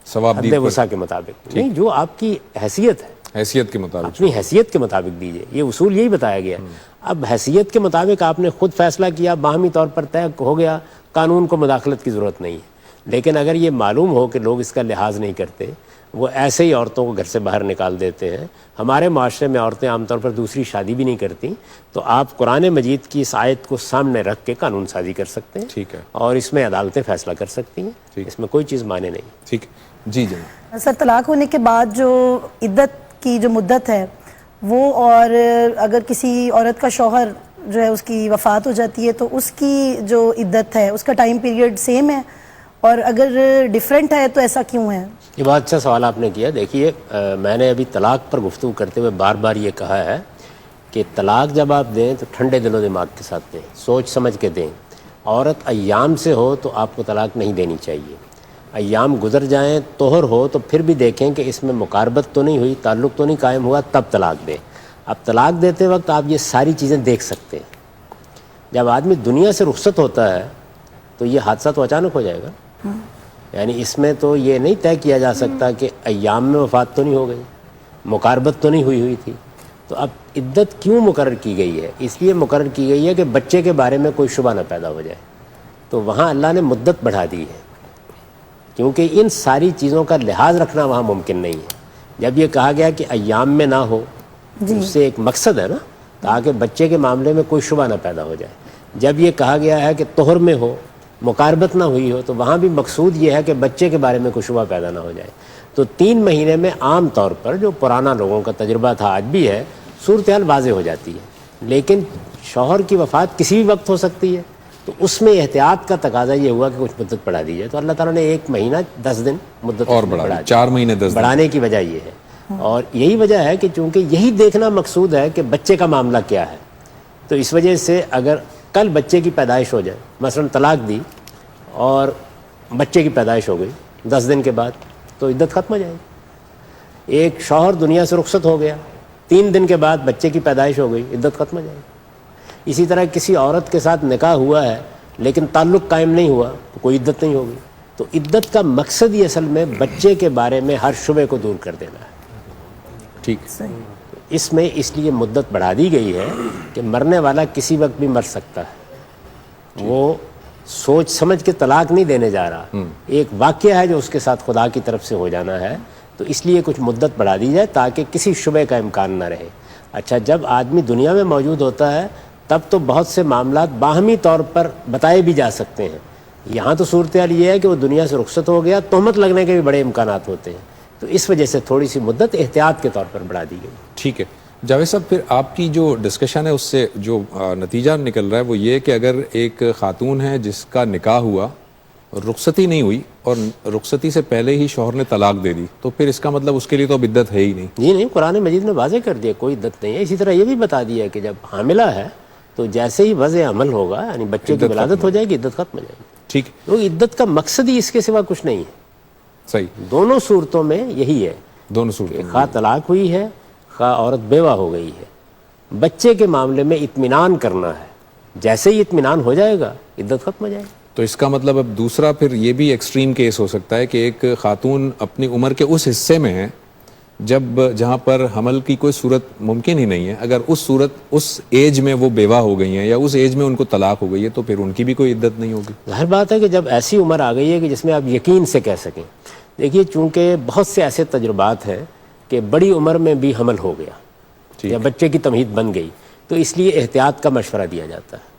حد وسع کے مطابق نہیں, جو آپ کی حیثیت ہے حیثیت کے مطابق, اپنی حیثیت کے مطابق دیجیے. یہ اصول یہی بتایا گیا. اب حیثیت کے مطابق آپ نے خود فیصلہ کیا, باہمی طور پر طے ہو گیا, قانون کو مداخلت کی ضرورت نہیں ہے. لیکن اگر یہ معلوم ہو کہ لوگ اس کا لحاظ نہیں کرتے, وہ ایسے ہی عورتوں کو گھر سے باہر نکال دیتے ہیں. ہمارے معاشرے میں عورتیں عام طور پر دوسری شادی بھی نہیں کرتی, تو آپ قرآن مجید کی اس آیت کو سامنے رکھ کے قانون سازی کر سکتے ہیں. ٹھیک ہے, اور اس میں عدالتیں فیصلہ کر سکتی ہیں, اس میں کوئی چیز مانے نہیں. ٹھیک. جی جی سر, طلاق ہونے کے بعد جو عدت کی جو مدت ہے وہ, اور اگر کسی عورت کا شوہر جو ہے اس کی وفات ہو جاتی ہے تو اس کی جو عدت ہے اس کا ٹائم پیریڈ سیم ہے, اور اگر ڈیفرنٹ ہے تو ایسا کیوں ہے؟ یہ بہت اچھا سوال آپ نے کیا. دیکھیے, میں نے ابھی طلاق پر گفتگو کرتے ہوئے بار بار یہ کہا ہے کہ طلاق جب آپ دیں تو ٹھنڈے دل و دماغ کے ساتھ دیں, سوچ سمجھ کے دیں. عورت ایام سے ہو تو آپ کو طلاق نہیں دینی چاہیے. ایام گزر جائیں, طہر ہو تو پھر بھی دیکھیں کہ اس میں مقاربت تو نہیں ہوئی, تعلق تو نہیں قائم ہوا, تب طلاق دیں. اب طلاق دیتے وقت آپ یہ ساری چیزیں دیکھ سکتے ہیں. جب آدمی دنیا سے رخصت ہوتا ہے تو یہ حادثہ تو اچانک ہو جائے گا. یعنی اس میں تو یہ نہیں طے کیا جا سکتا کہ ایام میں وفات تو نہیں ہو گئی, مقاربت تو نہیں ہوئی تھی. تو اب عدت کیوں مقرر کی گئی ہے؟ اس لیے مقرر کی گئی ہے کہ بچے کے بارے میں کوئی شبہ نہ پیدا ہو جائے. تو وہاں اللہ نے مدت بڑھا دی ہے, کیونکہ ان ساری چیزوں کا لحاظ رکھنا وہاں ممکن نہیں ہے. جب یہ کہا گیا کہ ایام میں نہ ہو, اس سے ایک مقصد ہے نا, تاکہ بچے کے معاملے میں کوئی شبہ نہ پیدا ہو جائے. جب یہ کہا گیا ہے کہ طہر میں ہو, مقاربت نہ ہوئی ہو, تو وہاں بھی مقصود یہ ہے کہ بچے کے بارے میں کوئی شبہ پیدا نہ ہو جائے. تو 3 مہینے میں عام طور پر جو پرانا لوگوں کا تجربہ تھا, آج بھی ہے, صورتحال واضح ہو جاتی ہے. لیکن شوہر کی وفات کسی بھی وقت ہو سکتی ہے, تو اس میں احتیاط کا تقاضا یہ ہوا کہ کچھ مدت بڑھا دی جائے. تو اللہ تعالیٰ نے 1 مہینہ 10 دن مدت اور بڑھا 4 مہینے 10 دن. بڑھانے کی وجہ یہ ہے, اور یہی وجہ ہے کہ چونکہ یہی دیکھنا مقصود ہے کہ بچے کا معاملہ کیا ہے. تو اس وجہ سے اگر کل بچے کی پیدائش ہو جائے, مثلا طلاق دی اور بچے کی پیدائش ہو گئی 10 دن کے بعد, تو عدت ختم ہو جائے گی. ایک شوہر دنیا سے رخصت ہو گیا, 3 دن کے بعد بچے کی پیدائش ہو گئی, عدت ختم ہو جائے گی. اسی طرح کسی عورت کے ساتھ نکاح ہوا ہے لیکن تعلق قائم نہیں ہوا, تو کوئی عدت نہیں ہوگی. تو عدت کا مقصد ہی اصل میں بچے کے بارے میں ہر شبے کو دور کر دینا ہے. ٹھیک. اس میں اس لیے مدت بڑھا دی گئی ہے کہ مرنے والا کسی وقت بھی مر سکتا ہے. وہ سوچ سمجھ کے طلاق نہیں دینے جا رہا, ایک واقعہ ہے جو اس کے ساتھ خدا کی طرف سے ہو جانا ہے. تو اس لیے کچھ مدت بڑھا دی جائے تاکہ کسی شبے کا امکان نہ رہے. اچھا, جب آدمی دنیا میں موجود ہوتا ہے تب تو بہت سے معاملات باہمی طور پر بتائے بھی جا سکتے ہیں. یہاں تو صورتحال یہ ہے کہ وہ دنیا سے رخصت ہو گیا, تہمت لگنے کے بھی بڑے امکانات ہوتے ہیں. تو اس وجہ سے تھوڑی سی مدت احتیاط کے طور پر بڑھا دی گئی. ٹھیک ہے جاوید صاحب, پھر آپ کی جو ڈسکشن ہے اس سے جو نتیجہ نکل رہا ہے وہ یہ کہ اگر ایک خاتون ہے جس کا نکاح ہوا, رخصتی نہیں ہوئی اور رخصتی سے پہلے ہی شوہر نے طلاق دے دی, تو پھر اس کا مطلب اس کے لیے تو اب عدت ہے ہی نہیں. جی نہیں, قرآن مجید نے واضح کر دیا کوئی عدت نہیں ہے. اسی طرح یہ بھی بتا دیا کہ جب حاملہ ہے تو جیسے ہی وضع عمل ہوگا, یعنی بچے کی ولادت ہو جائے گی, عدت ختم ہو جائے گی. ٹھیک. تو عدت کا مقصد ہی اس کے سوا کچھ نہیں ہے. صحیح. دونوں صورتوں میں یہی ہے, دونوں صورتوں میں خواہ طلاق ہوئی ہے خواہ عورت بیوہ ہو گئی ہے, بچے کے معاملے میں اطمینان کرنا ہے. جیسے ہی اطمینان ہو جائے گا عدت ختم ہو جائے گی. تو اس کا مطلب اب دوسرا پھر یہ بھی ایکسٹریم کیس ہو سکتا ہے کہ ایک خاتون اپنی عمر کے اس حصے میں ہے جہاں پر حمل کی کوئی صورت ممکن ہی نہیں ہے, اگر اس ایج میں وہ بیوہ ہو گئی ہیں یا اس ایج میں ان کو طلاق ہو گئی ہے, تو پھر ان کی بھی کوئی عدت نہیں ہوگی. ظاہر بات ہے کہ جب ایسی عمر آ گئی ہے کہ جس میں آپ یقین سے کہہ سکیں. دیکھیے, چونکہ بہت سے ایسے تجربات ہیں کہ بڑی عمر میں بھی حمل ہو گیا یا بچے کی تمہید بن گئی, تو اس لیے احتیاط کا مشورہ دیا جاتا ہے.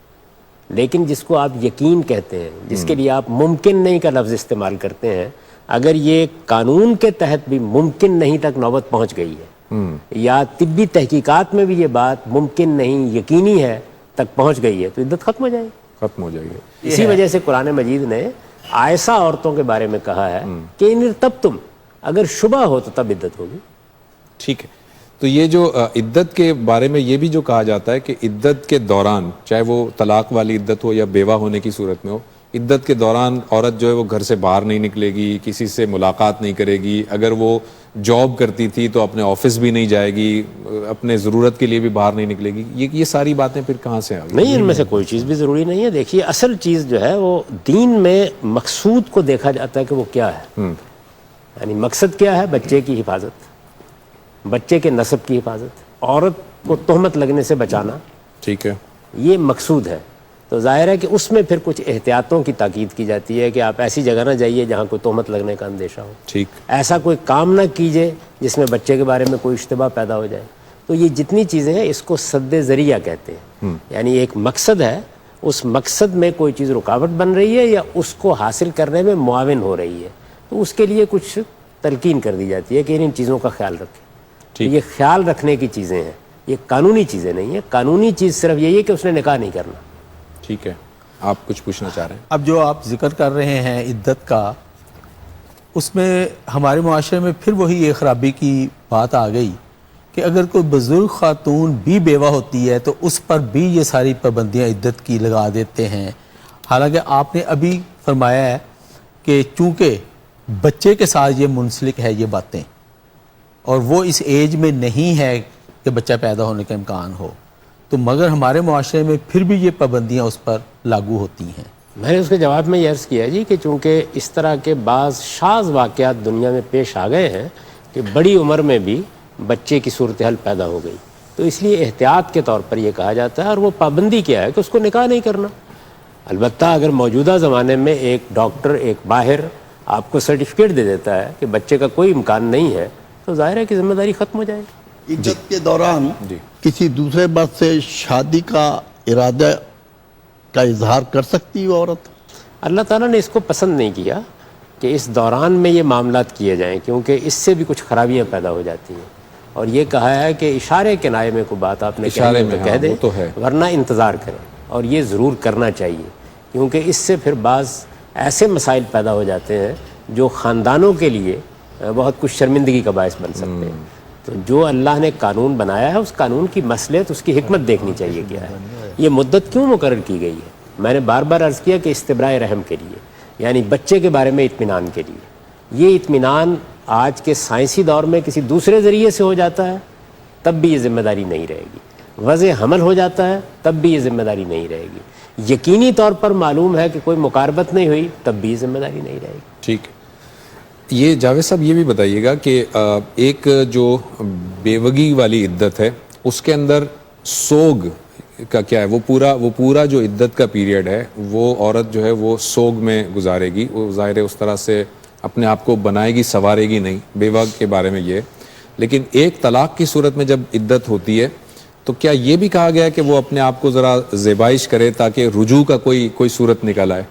لیکن جس کو آپ یقین کہتے ہیں, جس کے لیے آپ ممکن نہیں کا لفظ استعمال کرتے ہیں, اگر یہ قانون کے تحت بھی ممکن نہیں تک نوبت پہنچ گئی ہے یا طبی تحقیقات میں بھی یہ بات ممکن نہیں یقینی ہے تک پہنچ گئی ہے, تو عدت ختم ہو جائے گی. ختم ہو جائے گی. اسی وجہ سے قرآن مجید نے آئسہ عورتوں کے بارے میں کہا ہے کہ ان تب تم اگر شبہ ہو تو تب عدت ہوگی. ٹھیک ہے. تو یہ جو عدت کے بارے میں یہ بھی جو کہا جاتا ہے کہ عدت کے دوران, چاہے وہ طلاق والی عدت ہو یا بیوہ ہونے کی صورت میں ہو, عدت کے دوران عورت جو ہے وہ گھر سے باہر نہیں نکلے گی, کسی سے ملاقات نہیں کرے گی. اگر وہ جاب کرتی تھی تو اپنے آفس بھی نہیں جائے گی, اپنے ضرورت کے لیے بھی باہر نہیں نکلے گی. یہ ساری باتیں پھر کہاں سے آ گئی؟ نہیں, ان میں سے کوئی چیز بھی ضروری نہیں ہے. دیکھیے, اصل چیز جو ہے وہ دین میں مقصود کو دیکھا جاتا ہے کہ وہ کیا ہے. یعنی مقصد کیا ہے؟ بچے کی حفاظت, بچے کے نسب کی حفاظت, عورت کو تہمت لگنے سے بچانا. ٹھیک ہے, یہ مقصود ہے. تو ظاہر ہے کہ اس میں پھر کچھ احتیاطوں کی تاکید کی جاتی ہے کہ آپ ایسی جگہ نہ جائیے جہاں کوئی تہمت لگنے کا اندیشہ ہو. ٹھیک. ایسا کوئی کام نہ کیجیے جس میں بچے کے بارے میں کوئی اشتباہ پیدا ہو جائے. تو یہ جتنی چیزیں ہیں اس کو سد ذریعہ کہتے ہیں. یعنی ایک مقصد ہے, اس مقصد میں کوئی چیز رکاوٹ بن رہی ہے یا اس کو حاصل کرنے میں معاون ہو رہی ہے, تو اس کے لیے کچھ تلقین کر دی جاتی ہے کہ ان چیزوں کا خیال رکھیں. یہ خیال رکھنے کی چیزیں ہیں, یہ قانونی چیزیں نہیں ہیں. قانونی چیز صرف یہی ہے کہ اس نے نکاح نہیں کرنا. ٹھیک ہے, آپ کچھ پوچھنا چاہ رہے ہیں؟ اب جو آپ ذکر کر رہے ہیں عدت کا, اس میں ہمارے معاشرے میں پھر وہی ایک خرابی کی بات آ گئی کہ اگر کوئی بزرگ خاتون بھی بیوہ ہوتی ہے تو اس پر بھی یہ ساری پابندیاں عدت کی لگا دیتے ہیں. حالانکہ آپ نے ابھی فرمایا ہے کہ چونکہ بچے کے ساتھ یہ منسلک ہے یہ باتیں, اور وہ اس ایج میں نہیں ہے کہ بچہ پیدا ہونے کا امکان ہو, تو مگر ہمارے معاشرے میں پھر بھی یہ پابندیاں اس پر لاگو ہوتی ہیں. میں نے اس کے جواب میں یہ عرض کیا جی کہ چونکہ اس طرح کے بعض شاذ واقعات دنیا میں پیش آ گئے ہیں کہ بڑی عمر میں بھی بچے کی صورتحال پیدا ہو گئی، تو اس لیے احتیاط کے طور پر یہ کہا جاتا ہے. اور وہ پابندی کیا ہے کہ اس کو نکاح نہیں کرنا. البتہ اگر موجودہ زمانے میں ایک ڈاکٹر، ایک باہر آپ کو سرٹیفکیٹ دے دیتا ہے کہ بچے کا کوئی امکان نہیں ہے، تو ظاہر ہے کہ ذمہ داری ختم ہو جائے گی. عدت کے دوران کسی دوسرے مرد سے شادی کا ارادہ کا اظہار کر سکتی ہے عورت؟ اللہ تعالیٰ نے اس کو پسند نہیں کیا کہ اس دوران میں یہ معاملات کیے جائیں، کیونکہ اس سے بھی کچھ خرابیاں پیدا ہو جاتی ہیں. اور یہ کہا ہے کہ اشارے کنائے میں کوئی بات آپ نے اشارے میں کہہ دیں، وہ تو ہے، ورنہ انتظار کریں. اور یہ ضرور کرنا چاہیے، کیونکہ اس سے پھر بعض ایسے مسائل پیدا ہو جاتے ہیں جو خاندانوں کے لیے بہت کچھ شرمندگی کا باعث بن سکتے ہیں. تو جو اللہ نے قانون بنایا ہے اس قانون کی مصلحت، اس کی حکمت دیکھنی چاہیے کیا ہے. یہ مدت کیوں مقرر کی گئی ہے؟ میں نے بار بار عرض کیا کہ استبراء رحم کے لیے، یعنی بچے کے بارے میں اطمینان کے لیے. یہ اطمینان آج کے سائنسی دور میں کسی دوسرے ذریعے سے ہو جاتا ہے تب بھی یہ ذمہ داری نہیں رہے گی. وضع حمل ہو جاتا ہے تب بھی یہ ذمہ داری نہیں رہے گی. یقینی طور پر معلوم ہے کہ کوئی مقاربت نہیں ہوئی تب بھی یہ ذمہ داری نہیں رہے گی. ٹھیک ہے. یہ جاوید صاحب یہ بھی بتائیے گا کہ ایک جو بیوگی والی عدت ہے اس کے اندر سوگ کا کیا ہے؟ وہ پورا جو عدت کا پیریڈ ہے وہ عورت جو ہے وہ سوگ میں گزارے گی. وہ ظاہر ہے اس طرح سے اپنے آپ کو بنائے گی، سنوارے گی نہیں. بیوہ کے بارے میں یہ. لیکن ایک طلاق کی صورت میں جب عدت ہوتی ہے تو کیا یہ بھی کہا گیا ہے کہ وہ اپنے آپ کو ذرا زیبائش کرے تاکہ رجوع کا کوئی صورت نکل آئے؟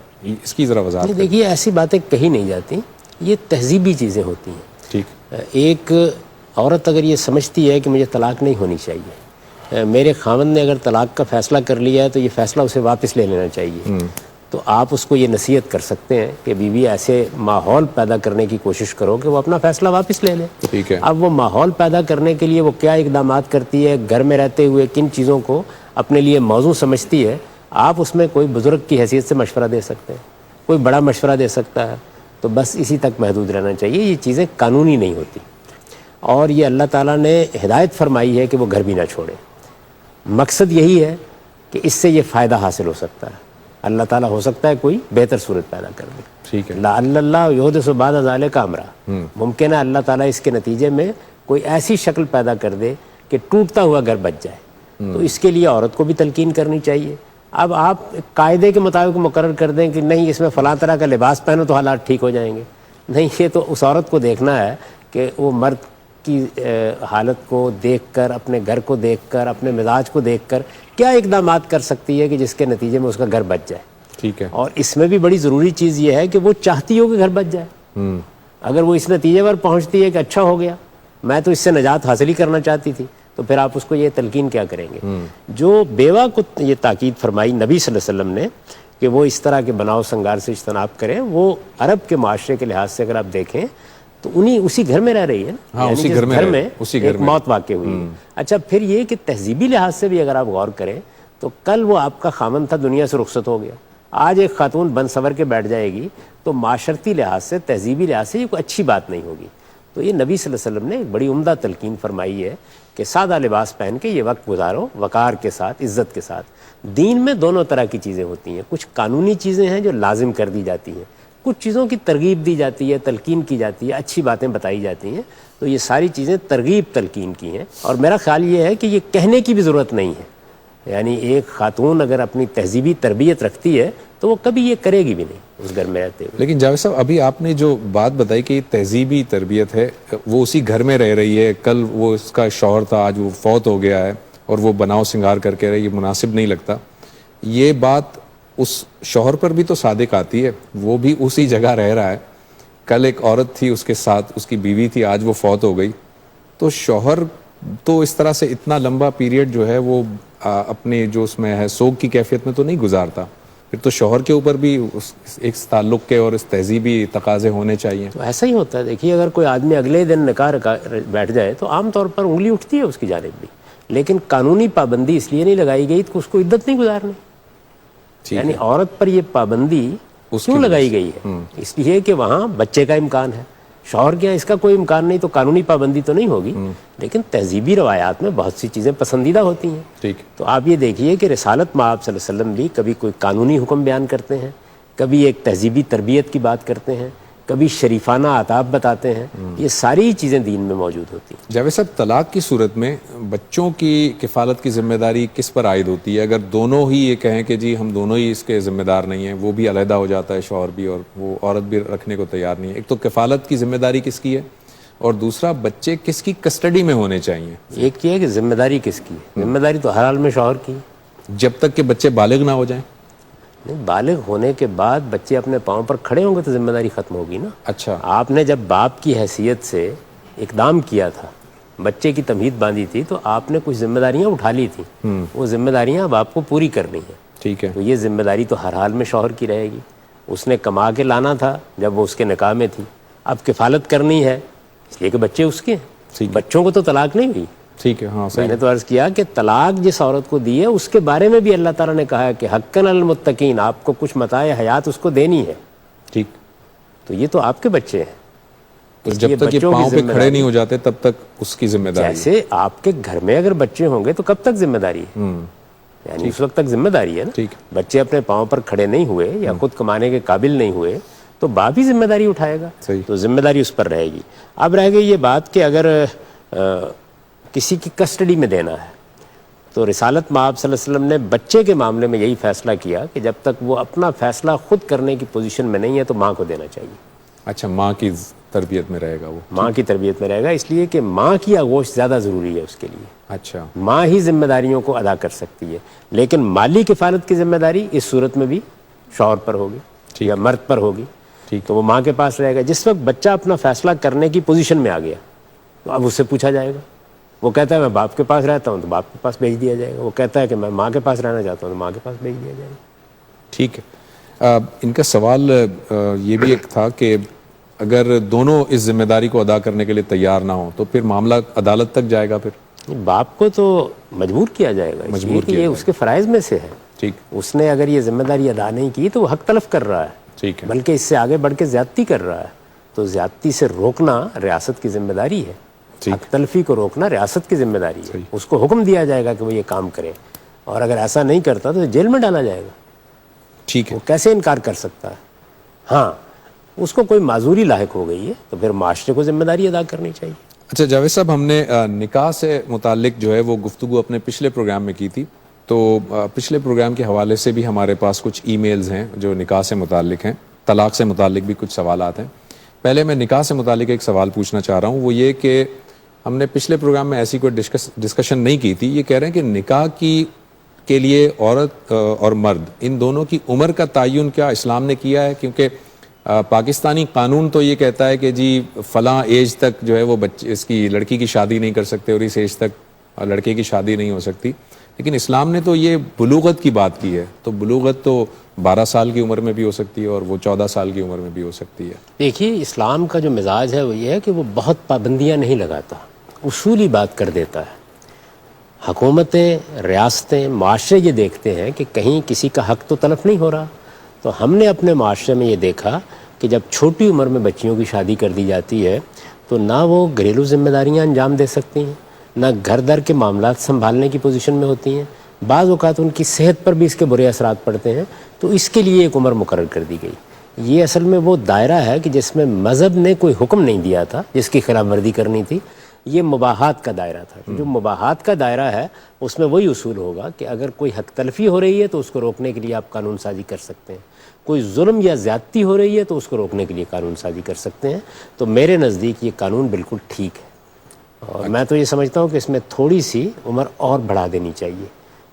اس کی ذرا وضاحت کریں. دیکھیے ایسی باتیں کہی نہیں جاتی، یہ تہذیبی چیزیں ہوتی ہیں. ٹھیک. ایک عورت اگر یہ سمجھتی ہے کہ مجھے طلاق نہیں ہونی چاہیے، میرے خاوند نے اگر طلاق کا فیصلہ کر لیا ہے تو یہ فیصلہ اسے واپس لے لینا چاہیے، تو آپ اس کو یہ نصیحت کر سکتے ہیں کہ بیوی ایسے ماحول پیدا کرنے کی کوشش کرو کہ وہ اپنا فیصلہ واپس لے لے. ٹھیک ہے. اب وہ ماحول پیدا کرنے کے لیے وہ کیا اقدامات کرتی ہے، گھر میں رہتے ہوئے کن چیزوں کو اپنے لیے موضوع سمجھتی ہے، آپ اس میں کوئی بزرگ کی حیثیت سے مشورہ دے سکتے ہیں، کوئی بڑا مشورہ دے سکتا ہے. تو بس اسی تک محدود رہنا چاہیے. یہ چیزیں قانونی نہیں ہوتی. اور یہ اللہ تعالیٰ نے ہدایت فرمائی ہے کہ وہ گھر بھی نہ چھوڑے. مقصد یہی ہے کہ اس سے یہ فائدہ حاصل ہو سکتا ہے. اللہ تعالیٰ ہو سکتا ہے کوئی بہتر صورت پیدا کر دے. ٹھیک ہے. لعل اللہ یحدث بعد ذلک امرا، ممکن ہے اللہ تعالیٰ اس کے نتیجے میں کوئی ایسی شکل پیدا کر دے کہ ٹوٹتا ہوا گھر بچ جائے. تو اس کے لیے عورت کو بھی تلقین کرنی چاہیے. اب آپ قاعدے کے مطابق مقرر کر دیں کہ نہیں اس میں فلاں طرح کا لباس پہنو تو حالات ٹھیک ہو جائیں گے. نہیں، یہ تو اس عورت کو دیکھنا ہے کہ وہ مرد کی حالت کو دیکھ کر، اپنے گھر کو دیکھ کر، اپنے مزاج کو دیکھ کر کیا اقدامات کر سکتی ہے کہ جس کے نتیجے میں اس کا گھر بچ جائے. ٹھیک ہے. اور اس میں بھی بڑی ضروری چیز یہ ہے کہ وہ چاہتی ہو کہ گھر بچ جائے. اگر وہ اس نتیجے پر پہنچتی ہے کہ اچھا ہو گیا، میں تو اس سے نجات حاصل ہی کرنا چاہتی تھی، تو پھر آپ اس کو یہ تلقین کیا کریں گے. جو بیوہ کو یہ تاکید فرمائی نبی صلی اللہ علیہ وسلم نے کہ وہ اس طرح کے بناؤ سنگار سے اجتناب کریں، وہ عرب کے معاشرے کے لحاظ سے اگر آپ دیکھیں تو اسی گھر میں رہ رہی ہے نا. ہاں، اسی گھر میں ایک موت واقع ہوئی ہے. اچھا، پھر یہ کہ تہذیبی لحاظ سے بھی اگر آپ غور کریں تو کل وہ آپ کا خامن تھا، دنیا سے رخصت ہو گیا، آج ایک خاتون بن سنور کے بیٹھ جائے گی تو معاشرتی لحاظ سے، تہذیبی لحاظ سے یہ کوئی اچھی بات نہیں ہوگی. تو یہ نبی صلی اللہ علیہ وسلم نے ایک بڑی عمدہ تلقین فرمائی ہے کہ سادہ لباس پہن کے یہ وقت گزارو، وقار کے ساتھ، عزت کے ساتھ. دین میں دونوں طرح کی چیزیں ہوتی ہیں. کچھ قانونی چیزیں ہیں جو لازم کر دی جاتی ہیں، کچھ چیزوں کی ترغیب دی جاتی ہے، تلقین کی جاتی ہے، اچھی باتیں بتائی جاتی ہیں. تو یہ ساری چیزیں ترغیب تلقین کی ہیں. اور میرا خیال یہ ہے کہ یہ کہنے کی بھی ضرورت نہیں ہے. یعنی ایک خاتون اگر اپنی تہذیبی تربیت رکھتی ہے تو وہ کبھی یہ کرے گی بھی نہیں اس گھر میں رہتے ہوئے. لیکن جاوید صاحب ابھی آپ نے جو بات بتائی کہ تہذیبی تربیت ہے، وہ اسی گھر میں رہ رہی ہے، کل وہ اس کا شوہر تھا، آج وہ فوت ہو گیا ہے اور وہ بناؤ سنگار کر کے رہے، یہ مناسب نہیں لگتا. یہ بات اس شوہر پر بھی تو صادق آتی ہے، وہ بھی اسی جگہ رہ رہا ہے. کل ایک عورت تھی اس کے ساتھ، اس کی بیوی تھی، آج وہ فوت ہو گئی. تو شوہر تو اس طرح سے اتنا لمبا پیریڈ جو ہے وہ اپنے جو اس میں ہے سوگ کی کیفیت میں تو نہیں گزارتا. پھر تو شوہر کے اوپر بھی ایک تعلق کے اور اس تہذیبی تقاضے ہونے چاہیے. تو ایسا ہی ہوتا ہے. دیکھیے اگر کوئی آدمی اگلے دن نکاح بیٹھ جائے تو عام طور پر انگلی اٹھتی ہے اس کی جانب بھی، لیکن قانونی پابندی اس لیے نہیں لگائی گئی کہ اس کو عدت نہیں گزارنی. یعنی عورت پر یہ پابندی کیوں لگائی گئی ہے؟ اس لیے کہ وہاں بچے کا امکان ہے. شوہر کے یہاں اس کا کوئی امکان نہیں تو قانونی پابندی تو نہیں ہوگی، لیکن تہذیبی روایات میں بہت سی چیزیں پسندیدہ ہوتی ہیں. ٹھیک. تو آپ یہ دیکھیے کہ رسالت مآب صلی اللہ علیہ وسلم بھی کبھی کوئی قانونی حکم بیان کرتے ہیں، کبھی ایک تہذیبی تربیت کی بات کرتے ہیں، کبھی شریفانہ آداب بتاتے ہیں. یہ ساری چیزیں دین میں موجود ہوتی ہیں. جاوید صاحب، طلاق کی صورت میں بچوں کی کفالت کی ذمہ داری کس پر عائد ہوتی ہے؟ اگر دونوں ہی یہ کہیں کہ جی ہم دونوں ہی اس کے ذمہ دار نہیں ہیں، وہ بھی علیحدہ ہو جاتا ہے شوہر بھی اور وہ عورت بھی رکھنے کو تیار نہیں ہے، ایک تو کفالت کی ذمہ داری کس کی ہے اور دوسرا بچے کس کی کسٹڈی میں ہونے چاہیے؟ ایک یہ ہے کہ ذمہ داری کس کی ہے؟ ذمہ داری تو ہر حال میں شوہر کی ہے. جب تک کہ بچے بالغ نہ ہو جائیں. نہیں، بالغ ہونے کے بعد بچے اپنے پاؤں پر کھڑے ہوں گے تو ذمہ داری ختم ہوگی نا. اچھا. آپ نے جب باپ کی حیثیت سے اقدام کیا تھا، بچے کی تمہید باندھی تھی، تو آپ نے کچھ ذمہ داریاں اٹھا لی تھیں. وہ ذمہ داریاں اب آپ کو پوری کرنی ہیں. ٹھیک ہے. تو یہ ذمہ داری تو ہر حال میں شوہر کی رہے گی. اس نے کما کے لانا تھا جب وہ اس کے نکاح میں تھی، اب کفالت کرنی ہے اس لیے کہ بچے اس کے ہیں. بچوں کو تو طلاق نہیں ہوئی. ٹھیک ہے. ہاں میں نے تو عرض کیا کہ طلاق جس عورت کو دی ہے اس کے بارے میں بھی اللہ تعالیٰ نے کہا ہے کہ حقاً علی المتقین، آپ کو کچھ متاع حیات اس کو دینی ہے. ٹھیک. تو یہ تو آپ کے بچے ہیں. تو جب تک یہ پاؤں پہ کھڑے نہیں ہو جاتے تب تک اس کی ذمہ داری. جیسے آپ کے گھر میں اگر بچے ہوں گے تو کب تک ذمہ داری ہے؟ یعنی اس وقت تک ذمہ داری ہے نا. ٹھیک. بچے اپنے پاؤں پر کھڑے نہیں ہوئے یا خود کمانے کے قابل نہیں ہوئے تو باپ ہی ذمہ داری اٹھائے گا. تو ذمہ داری اس پر رہے گی. اب رہ گئی یہ بات کہ اگر کسی کی کسٹڈی میں دینا ہے تو رسالت مآب صلی اللہ علیہ وسلم نے بچے کے معاملے میں یہی فیصلہ کیا کہ جب تک وہ اپنا فیصلہ خود کرنے کی پوزیشن میں نہیں ہے تو ماں کو دینا چاہیے. اچھا، ماں کی تربیت میں رہے گا وہ. ماں کی تربیت میں رہے گا اس لیے کہ ماں کی آغوش زیادہ ضروری ہے اس کے لیے. اچھا. ماں ہی ذمہ داریوں کو ادا کر سکتی ہے، لیکن مالی کفالت کی ذمہ داری اس صورت میں بھی شوہر پر ہوگی یا مرد پر ہوگی. تو وہ ماں کے پاس رہے گا. جس وقت بچہ اپنا فیصلہ کرنے کی پوزیشن میں آ گیا تو اب اس سے پوچھا جائے گا. وہ کہتا ہے میں باپ کے پاس رہتا ہوں تو باپ کے پاس بھیج دیا جائے گا. وہ کہتا ہے کہ میں ماں کے پاس رہنا چاہتا ہوں تو ماں کے پاس بھیج دیا جائے گا. ٹھیک ہے. ان کا سوال یہ بھی ایک تھا کہ اگر دونوں اس ذمہ داری کو ادا کرنے کے لیے تیار نہ ہوں تو پھر معاملہ عدالت تک جائے گا. پھر باپ کو تو مجبور کیا جائے گا، مجبور کہ یہ اس کے فرائض میں سے ہے. ٹھیک. اس نے اگر یہ ذمہ داری ادا نہیں کی تو وہ حق تلف کر رہا ہے. ٹھیک ہے. بلکہ اس سے آگے بڑھ کے زیادتی کر رہا ہے. تو زیادتی سے روکنا ریاست کی ذمہ داری ہے. حق تلفی کو روکنا ریاست کی ذمہ داری ہے. اس کو حکم دیا جائے گا کہ وہ یہ کام کرے، اور اگر ایسا نہیں کرتا تو جیل میں ڈالا جائے گا. ٹھیک ہے. وہ کیسے انکار کر سکتا ہے؟ ہاں، اس کو کوئی معذوری لاحق ہو گئی ہے تو پھر معاشرے کو ذمہ داری ادا کرنی چاہیے. اچھا جاوید صاحب، ہم نے نکاح سے متعلق جو ہے وہ گفتگو اپنے پچھلے پروگرام میں کی تھی. تو پچھلے پروگرام کے حوالے سے بھی ہمارے پاس کچھ ای میلز ہیں جو نکاح سے متعلق ہیں. طلاق سے متعلق بھی کچھ سوالات ہیں. پہلے میں نکاح سے متعلق ایک سوال پوچھنا چاہ رہا ہوں. وہ یہ کہ ہم نے پچھلے پروگرام میں ایسی کوئی ڈسکشن نہیں کی تھی. یہ کہہ رہے ہیں کہ نکاح کے لیے عورت اور مرد ان دونوں کی عمر کا تعین کیا اسلام نے کیا ہے؟ کیونکہ پاکستانی قانون تو یہ کہتا ہے کہ جی فلاں ایج تک جو ہے وہ اس کی لڑکی کی شادی نہیں کر سکتے اور اس ایج تک لڑکے کی شادی نہیں ہو سکتی. لیکن اسلام نے تو یہ بلوغت کی بات کی ہے. تو بلوغت تو 12 سال کی عمر میں بھی ہو سکتی ہے اور وہ 14 سال کی عمر میں بھی ہو سکتی ہے. دیکھیے، اسلام کا جو مزاج ہے وہ یہ ہے کہ وہ بہت پابندیاں نہیں لگاتا، اصولی بات کر دیتا ہے. حکومتیں، ریاستیں، معاشرے یہ دیکھتے ہیں کہ کہیں کسی کا حق تو تلف نہیں ہو رہا. تو ہم نے اپنے معاشرے میں یہ دیکھا کہ جب چھوٹی عمر میں بچیوں کی شادی کر دی جاتی ہے تو نہ وہ گھریلو ذمہ داریاں انجام دے سکتی ہیں، نہ گھر در کے معاملات سنبھالنے کی پوزیشن میں ہوتی ہیں. بعض اوقات ان کی صحت پر بھی اس کے برے اثرات پڑتے ہیں. تو اس کے لیے ایک عمر مقرر کر دی گئی. یہ اصل میں وہ دائرہ ہے کہ جس میں مذہب نے کوئی حکم نہیں دیا تھا جس کی خلاف ورزی کرنی تھی. یہ مباحات کا دائرہ تھا. جو مباحات کا دائرہ ہے اس میں وہی اصول ہوگا کہ اگر کوئی حق تلفی ہو رہی ہے تو اس کو روکنے کے لیے آپ قانون سازی کر سکتے ہیں. کوئی ظلم یا زیادتی ہو رہی ہے تو اس کو روکنے کے لیے قانون سازی کر سکتے ہیں. تو میرے نزدیک یہ قانون بالکل ٹھیک ہے. اور میں تو یہ سمجھتا ہوں کہ اس میں تھوڑی سی عمر اور بڑھا دینی چاہیے،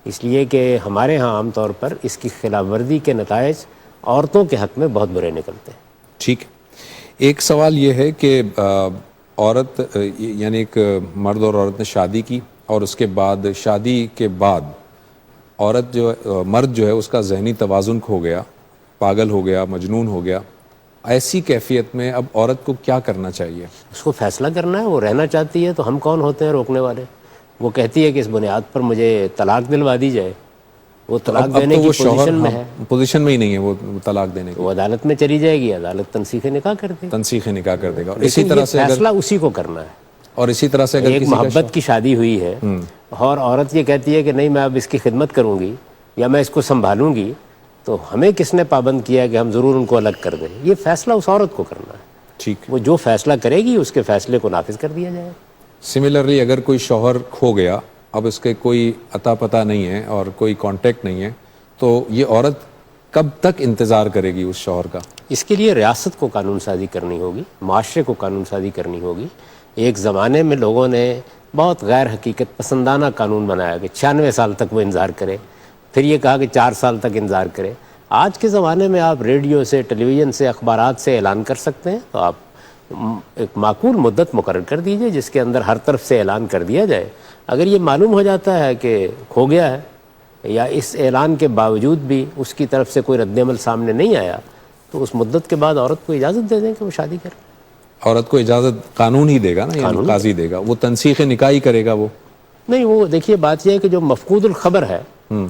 اس لیے کہ ہمارے ہاں عام طور پر اس کی خلاف ورزی کے نتائج عورتوں کے حق میں بہت برے نکلتے ہیں. ٹھیک. ایک سوال یہ ہے کہ عورت یعنی ایک مرد اور عورت نے شادی کی اور اس کے بعد شادی کے بعد عورت مرد جو ہے اس کا ذہنی توازن کھو گیا، پاگل ہو گیا، مجنون ہو گیا. ایسی کیفیت میں اب عورت کو کیا کرنا چاہیے؟ اس کو فیصلہ کرنا ہے. وہ رہنا چاہتی ہے تو ہم کون ہوتے ہیں روکنے والے؟ وہ کہتی ہے کہ اس بنیاد پر مجھے طلاق دلوا دی جائے. وہ طلاق اب دینے تو کی وہ شوہر پوزیشن میں ہے، پوزیشن میں ہی نہیں ہے وہ طلاق دینے کی، وہ عدالت میں چلی جائے گی، عدالت تنسیخ نکاح کر دے گی۔ تنسیخ نکاح کر دے گا۔ اور لیکن اسی طرح یہ سے اگر فیصلہ اسی کو کرنا ہے۔ اور اسی طرح سے اگر ایک کسی کا محبت کی شادی ہوئی ہے اور عورت یہ کہتی ہے کہ نہیں میں اب اس کی خدمت کروں گی یا میں اس کو سنبھالوں گی، تو ہمیں کس نے پابند کیا کہ ہم ضرور ان کو الگ کر دیں؟ یہ فیصلہ اس عورت کو کرنا ہے، ٹھیک۔ وہ جو فیصلہ کرے گی اس کے فیصلے کو نافذ کر دیا جائے۔ سملرلی اگر کوئی شوہر کھو گیا، اب اس کے کوئی عطا پتہ نہیں ہے اور کوئی کانٹیکٹ نہیں ہے، تو یہ عورت کب تک انتظار کرے گی اس شوہر کا؟ اس کے لیے ریاست کو قانون سازی کرنی ہوگی، معاشرے کو قانون سازی کرنی ہوگی۔ ایک زمانے میں لوگوں نے بہت غیر حقیقت پسندانہ قانون بنایا کہ 96 سال تک وہ انتظار کرے، پھر یہ کہا کہ 4 سال تک انتظار کرے۔ آج کے زمانے میں آپ ریڈیو سے، ٹیلی ویژن سے، اخبارات سے اعلان کر سکتے ہیں، تو آپ ایک معقول مدت مقرر کر دیجئے جس کے اندر ہر طرف سے اعلان کر دیا جائے۔ اگر یہ معلوم ہو جاتا ہے کہ کھو گیا ہے یا اس اعلان کے باوجود بھی اس کی طرف سے کوئی رد عمل سامنے نہیں آیا، تو اس مدت کے بعد عورت کو اجازت دے دیں کہ وہ شادی کرے۔ عورت کو اجازت قانون ہی دے گا نا، یعنی قاضی دے گا، وہ تنسیخ نکاح ہی کرے گا وہ؟ نہیں، وہ دیکھیے بات یہ ہے کہ جو مفقود الخبر ہے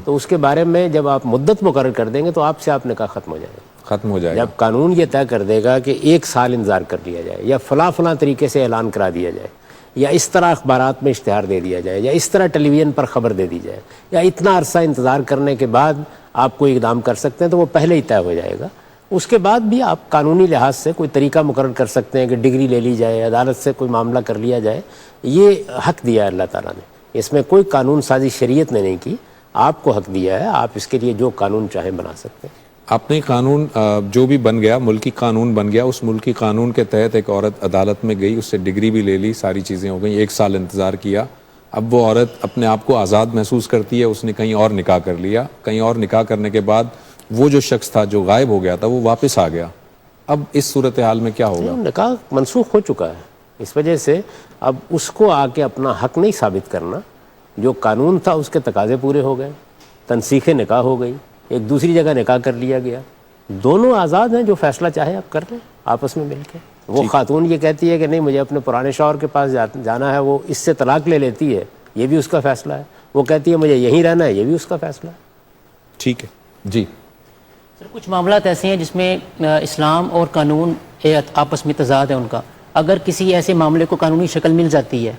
تو اس کے بارے میں جب آپ مدت مقرر کر دیں گے تو آپ سے آپ نکاح ختم ہو جائے گا۔ ختم ہو جائے گا۔ جب قانون یہ طے کر دے گا کہ 1 سال انتظار کر لیا جائے یا فلاں طریقے سے اعلان کرا دیا جائے یا اس طرح اخبارات میں اشتہار دے دیا جائے یا اس طرح ٹیلی ویژن پر خبر دے دی جائے یا اتنا عرصہ انتظار کرنے کے بعد آپ کوئی اقدام کر سکتے ہیں، تو وہ پہلے ہی طے ہو جائے گا۔ اس کے بعد بھی آپ قانونی لحاظ سے کوئی طریقہ مقرر کر سکتے ہیں کہ ڈگری لے لی جائے، عدالت سے کوئی معاملہ کر لیا جائے۔ یہ حق دیا ہے اللہ تعالیٰ نے، اس میں کوئی قانون سازی شریعت نے نہیں کی، آپ کو حق دیا ہے، آپ اس کے لیے جو قانون چاہیں بنا سکتے ہیں۔ اپنے قانون جو بھی بن گیا، ملکی قانون بن گیا، اس ملکی قانون کے تحت ایک عورت عدالت میں گئی، اس سے ڈگری بھی لے لی، ساری چیزیں ہو گئیں، 1 سال انتظار کیا، اب وہ عورت اپنے آپ کو آزاد محسوس کرتی ہے، اس نے کہیں اور نکاح کر لیا، کہیں اور نکاح کرنے کے بعد وہ جو شخص تھا جو غائب ہو گیا تھا وہ واپس آ گیا، اب اس صورتحال میں کیا ہوگا؟ نکاح منسوخ ہو چکا ہے، اس وجہ سے اب اس کو آ کے اپنا حق نہیں ثابت کرنا، جو قانون تھا اس کے تقاضے پورے ہو گئے، تنسیخ نکاح ہو گئی، ایک دوسری جگہ نکاح کر لیا گیا، دونوں آزاد ہیں، جو فیصلہ چاہے آپ کر لیں آپس میں مل کے۔ وہ خاتون یہ کہتی ہے کہ نہیں مجھے اپنے پرانے شوہر کے پاس جانا ہے، وہ اس سے طلاق لے لیتی ہے، یہ بھی اس کا فیصلہ ہے۔ وہ کہتی ہے مجھے یہیں رہنا ہے، یہ بھی اس کا فیصلہ ہے۔ ٹھیک ہے جی۔ سر کچھ معاملات ایسے ہیں جس میں اسلام اور قانون آپس میں تضاد ہے ان کا، اگر کسی ایسے معاملے کو قانونی شکل مل جاتی ہے،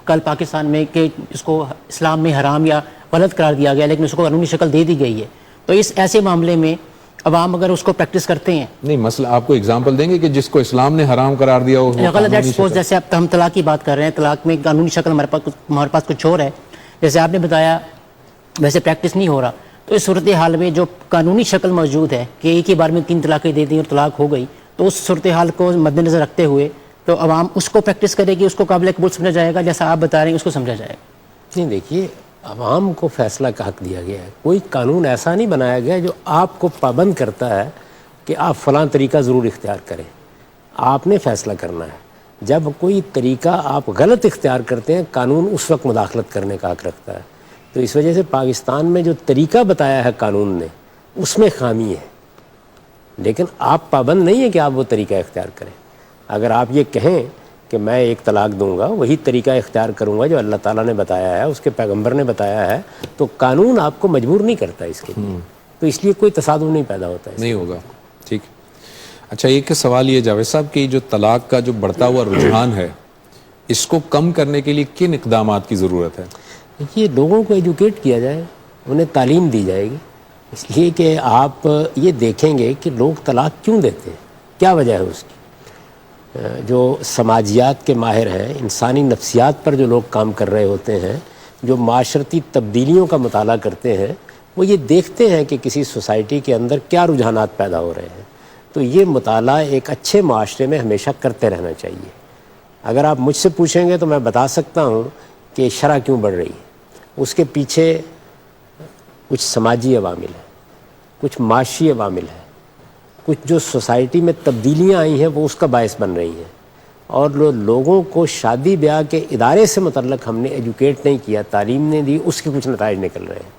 کل پاکستان میں کہ اس کو اسلام میں حرام یا غلط قرار دیا گیا لیکن اس کو قانونی شکل دے دی گئی ہے، تو اس ایسے معاملے میں عوام اگر اس کو پریکٹس کرتے ہیں، نہیں مسئلہ آپ کو اگزامپل دیں گے کہ جس کو اسلام نے حرام قرار دیا ہو، غلط ایکسپوز، جیسے اب ہم طلاق کی بات کر رہے ہیں، طلاق میں قانونی شکل ہمارے پاس کچھ اور ہے، جیسے آپ نے بتایا ویسے پریکٹس نہیں ہو رہا، تو اس صورتحال میں جو قانونی شکل موجود ہے کہ ایک ہی بار میں 3 طلاقیں دے دیں اور طلاق ہو گئی، تو اس صورتحال کو مد نظر رکھتے ہوئے تو عوام اس کو پریکٹس کرے گی، اس کو قابل قبول سمجھا جائے گا، جیسا آپ بتا رہے ہیں اس کو سمجھا جائے گا؟ نہیں دیکھیے، عوام کو فیصلہ کا حق دیا گیا ہے، کوئی قانون ایسا نہیں بنایا گیا جو آپ کو پابند کرتا ہے کہ آپ فلاں طریقہ ضرور اختیار کریں، آپ نے فیصلہ کرنا ہے۔ جب کوئی طریقہ آپ غلط اختیار کرتے ہیں، قانون اس وقت مداخلت کرنے کا حق رکھتا ہے۔ تو اس وجہ سے پاکستان میں جو طریقہ بتایا ہے قانون نے اس میں خامی ہے، لیکن آپ پابند نہیں ہے کہ آپ وہ طریقہ اختیار کریں۔ اگر آپ یہ کہیں کہ میں ایک طلاق دوں گا، وہی طریقہ اختیار کروں گا جو اللہ تعالیٰ نے بتایا ہے، اس کے پیغمبر نے بتایا ہے، تو قانون آپ کو مجبور نہیں کرتا اس کے لیے، تو اس لیے کوئی تصادم نہیں پیدا ہوتا ہے، نہیں ہوگا۔ ٹھیک۔ اچھا ایک سوال یہ جاوید صاحب کہ جو طلاق کا جو بڑھتا ہوا رجحان ہے، اس کو کم کرنے کے لیے کن اقدامات کی ضرورت ہے؟ یہ لوگوں کو ایجوکیٹ کیا جائے، انہیں تعلیم دی جائے گی، اس لیے کہ آپ یہ دیکھیں گے کہ لوگ طلاق کیوں دیتے ہیں، کیا وجہ ہے اس کی۔ جو سماجیات کے ماہر ہیں، انسانی نفسیات پر جو لوگ کام کر رہے ہوتے ہیں، جو معاشرتی تبدیلیوں کا مطالعہ کرتے ہیں، وہ یہ دیکھتے ہیں کہ کسی سوسائٹی کے اندر کیا رجحانات پیدا ہو رہے ہیں، تو یہ مطالعہ ایک اچھے معاشرے میں ہمیشہ کرتے رہنا چاہیے۔ اگر آپ مجھ سے پوچھیں گے تو میں بتا سکتا ہوں کہ شرح کیوں بڑھ رہی ہے، اس کے پیچھے کچھ سماجی عوامل ہیں، کچھ معاشی عوامل ہیں، کچھ جو سوسائٹی میں تبدیلیاں آئی ہیں وہ اس کا باعث بن رہی ہیں، اور لوگوں کو شادی بیاہ کے ادارے سے متعلق ہم نے ایجوکیٹ نہیں کیا، تعلیم نہیں دی، اس کے کچھ نتائج نکل رہے ہیں۔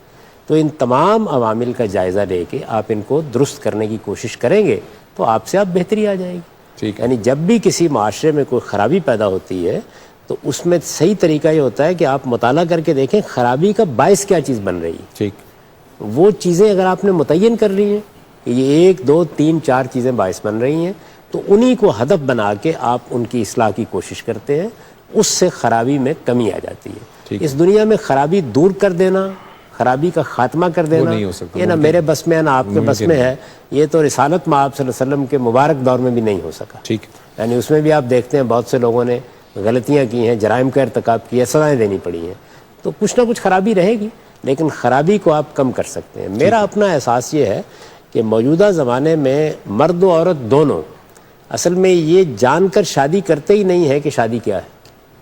تو ان تمام عوامل کا جائزہ لے کے آپ ان کو درست کرنے کی کوشش کریں گے تو آپ سے آپ بہتری آ جائے گی۔ یعنی جب بھی کسی معاشرے میں کوئی خرابی پیدا ہوتی ہے تو اس میں صحیح طریقہ یہ ہوتا ہے کہ آپ مطالعہ کر کے دیکھیں خرابی کا باعث کیا چیز بن رہی ہے، ٹھیک، وہ چیزیں اگر آپ نے متعین کر لی ہیں کہ یہ 1 2 3 4 چیزیں باعث بن رہی ہیں تو انہی کو ہدف بنا کے آپ ان کی اصلاح کی کوشش کرتے ہیں, اس سے خرابی میں کمی آ جاتی ہے. اس دنیا میں خرابی دور کر دینا, خرابی کا خاتمہ کر دینا یہ نہ میرے بس میں ہے نہ آپ کے بس میں ہے. یہ تو رسالت مآب صلی اللہ علیہ وسلم کے مبارک دور میں بھی نہیں ہو سکا. یعنی اس میں بھی آپ دیکھتے ہیں بہت سے لوگوں نے غلطیاں کی ہیں, جرائم کا ارتکاب کیا, سزائیں دینی پڑی ہیں. تو کچھ نہ کچھ خرابی رہے گی, لیکن خرابی کو آپ کم کر سکتے ہیں. میرا اپنا احساس یہ ہے کہ موجودہ زمانے میں مرد و عورت دونوں اصل میں یہ جان کر شادی کرتے ہی نہیں ہے کہ شادی کیا ہے.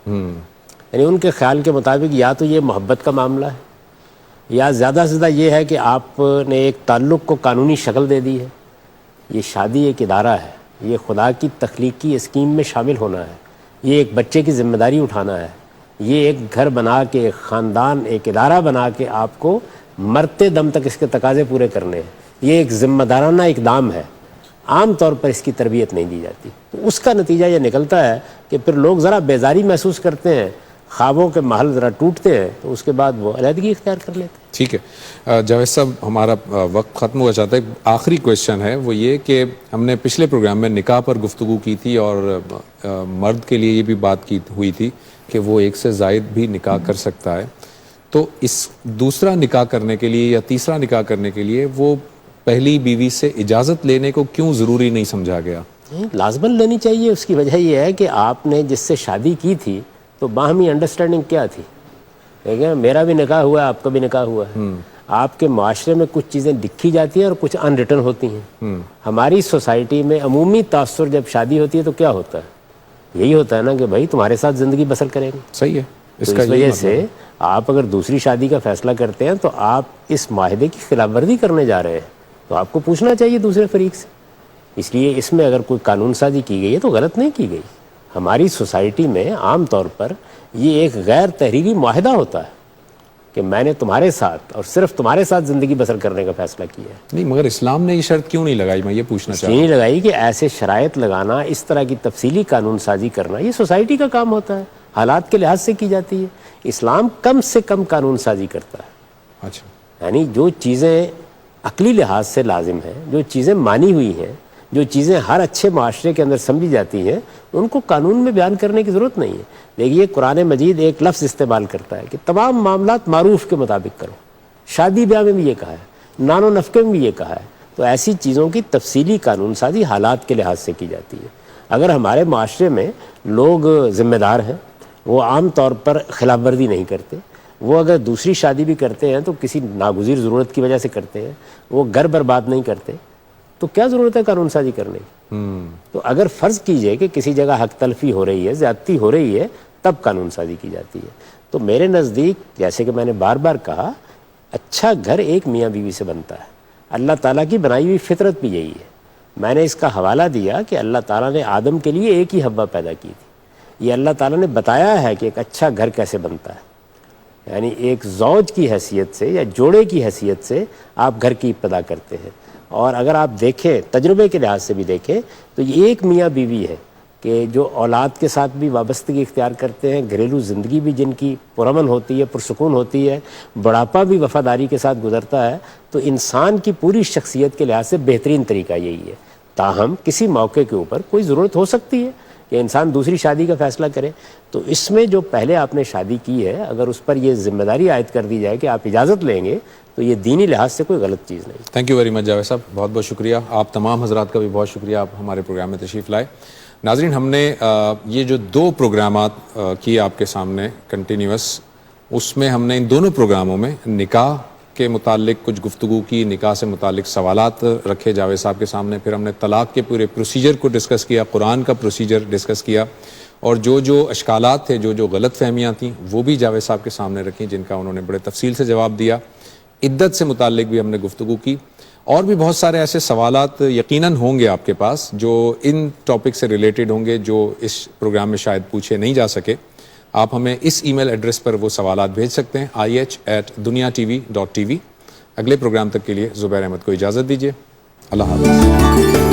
یعنی ان کے خیال کے مطابق یا تو یہ محبت کا معاملہ ہے, یا زیادہ سے زیادہ یہ ہے کہ آپ نے ایک تعلق کو قانونی شکل دے دی ہے. یہ شادی ایک ادارہ ہے, یہ خدا کی تخلیقی اسکیم میں شامل ہونا ہے, یہ ایک بچے کی ذمہ داری اٹھانا ہے, یہ ایک گھر بنا کے, ایک خاندان, ایک ادارہ بنا کے آپ کو مرتے دم تک اس کے تقاضے پورے کرنے ہیں. یہ ایک ذمہ دارانہ اقدام ہے. عام طور پر اس کی تربیت نہیں دی جاتی. تو اس کا نتیجہ یہ نکلتا ہے کہ پھر لوگ ذرا بیزاری محسوس کرتے ہیں, خوابوں کے محل ذرا ٹوٹتے ہیں, تو اس کے بعد وہ علیحدگی اختیار کر لیتے ہیں. ٹھیک ہے جاوید صاحب, ہمارا وقت ختم ہوا چاہتا ہے. آخری کویشچن ہے وہ یہ کہ ہم نے پچھلے پروگرام میں نکاح پر گفتگو کی تھی اور مرد کے لیے یہ بھی بات کی ہوئی تھی کہ وہ 1 سے زائد بھی نکاح کر سکتا ہے. تو اس دوسرا نکاح کرنے کے لیے یا تیسرا نکاح کرنے کے لیے وہ پہلی بیوی سے اجازت لینے کو کیوں ضروری نہیں سمجھا گیا؟ لازماً لینی چاہیے. اس کی وجہ یہ ہے کہ آپ نے جس سے شادی کی تھی تو باہمی انڈرسٹینڈنگ کیا تھی. دیکھیں میرا بھی نکاح ہوا ہے, آپ کا بھی نکاح ہوا ہے. آپ کے معاشرے میں کچھ چیزیں لکھی جاتی ہیں اور کچھ ان ریٹن ہوتی ہیں. ہماری سوسائٹی میں عمومی تاثر جب شادی ہوتی ہے تو کیا ہوتا ہے؟ یہی ہوتا ہے نا کہ بھائی تمہارے ساتھ زندگی بسر کریں گے. صحیح ہے. اس وجہ سے آپ اگر دوسری شادی کا فیصلہ کرتے ہیں تو آپ اس معاہدے کی خلاف ورزی کرنے جا رہے ہیں. تو آپ کو پوچھنا چاہیے دوسرے فریق سے. اس لیے اس میں اگر کوئی قانون سازی کی گئی ہے تو غلط نہیں کی گئی. ہماری سوسائٹی میں عام طور پر یہ ایک غیر تحریری معاہدہ ہوتا ہے کہ میں نے تمہارے ساتھ اور صرف تمہارے ساتھ زندگی بسر کرنے کا فیصلہ کیا ہے. نہیں, مگر اسلام نے یہ شرط کیوں نہیں لگائی؟ میں یہ پوچھنا چاہتا ہوں. نہیں لگائی کہ ایسے شرائط لگانا, اس طرح کی تفصیلی قانون سازی کرنا یہ سوسائٹی کا کام ہوتا ہے, حالات کے لحاظ سے کی جاتی ہے. اسلام کم سے کم قانون سازی کرتا ہے. اچھا, یعنی جو چیزیں عقلی لحاظ سے لازم ہیں, جو چیزیں مانی ہوئی ہیں, جو چیزیں ہر اچھے معاشرے کے اندر سمجھی جاتی ہیں, ان کو قانون میں بیان کرنے کی ضرورت نہیں ہے. دیکھیے قرآن مجید ایک لفظ استعمال کرتا ہے کہ تمام معاملات معروف کے مطابق کرو. شادی بیاہ میں بھی یہ کہا ہے, نان و نفقے میں بھی یہ کہا ہے. تو ایسی چیزوں کی تفصیلی قانون سازی حالات کے لحاظ سے کی جاتی ہے. اگر ہمارے معاشرے میں لوگ ذمہ دار ہیں, وہ عام طور پر خلاف ورزی نہیں کرتے, وہ اگر دوسری شادی بھی کرتے ہیں تو کسی ناگزیر ضرورت کی وجہ سے کرتے ہیں, وہ گھر برباد نہیں کرتے, تو کیا ضرورت ہے قانون سازی کرنے کی؟ تو اگر فرض کیجئے کہ کسی جگہ حق تلفی ہو رہی ہے, زیادتی ہو رہی ہے, تب قانون سازی کی جاتی ہے. تو میرے نزدیک جیسے کہ میں نے بار بار کہا, اچھا گھر ایک میاں بیوی سے بنتا ہے. اللہ تعالیٰ کی بنائی ہوئی فطرت بھی یہی ہے. میں نے اس کا حوالہ دیا کہ اللہ تعالیٰ نے آدم کے لیے ایک ہی حوا پیدا کی تھی. یہ اللہ تعالیٰ نے بتایا ہے کہ ایک اچھا گھر کیسے بنتا ہے. یعنی ایک زوج کی حیثیت سے یا جوڑے کی حیثیت سے آپ گھر کی ابتدا کرتے ہیں. اور اگر آپ دیکھیں, تجربے کے لحاظ سے بھی دیکھیں, تو یہ ایک میاں بیوی ہے کہ جو اولاد کے ساتھ بھی وابستگی اختیار کرتے ہیں, گھریلو زندگی بھی جن کی پرامن ہوتی ہے, پرسکون ہوتی ہے, بڑھاپا بھی وفاداری کے ساتھ گزرتا ہے. تو انسان کی پوری شخصیت کے لحاظ سے بہترین طریقہ یہی ہے. تاہم کسی موقع کے اوپر کوئی ضرورت ہو سکتی ہے کہ انسان دوسری شادی کا فیصلہ کرے, تو اس میں جو پہلے آپ نے شادی کی ہے اگر اس پر یہ ذمہ داری عائد کر دی جائے کہ آپ اجازت لیں گے, تو یہ دینی لحاظ سے کوئی غلط چیز نہیں. Thank you very much Javed صاحب, بہت بہت شکریہ. آپ تمام حضرات کا بھی بہت شکریہ, آپ ہمارے پروگرام میں تشریف لائے. ناظرین, ہم نے یہ جو 2 پروگرامات کیے آپ کے سامنے کنٹینیوس, اس میں ہم نے ان دونوں پروگراموں میں نکاح کے متعلق کچھ گفتگو کی, نکاح سے متعلق سوالات رکھے جاوید صاحب کے سامنے, پھر ہم نے طلاق کے پورے پروسیجر کو ڈسکس کیا, قرآن کا پروسیجر ڈسکس کیا, اور جو اشکالات تھے, جو غلط فہمیاں تھیں, وہ بھی جاوید صاحب کے سامنے رکھیں, جن کا انہوں نے بڑے تفصیل سے جواب دیا. عدت سے متعلق بھی ہم نے گفتگو کی, اور بھی بہت سارے ایسے سوالات یقیناً ہوں گے آپ کے پاس جو ان ٹاپک سے ریلیٹڈ ہوں گے, جو اس پروگرام میں شاید پوچھے نہیں جا سکے. آپ ہمیں اس ای میل ایڈریس پر وہ سوالات بھیج سکتے ہیں, ih@duniatv.tv. اگلے پروگرام تک کے لیے زبیر احمد کو اجازت دیجیے. اللہ حافظ.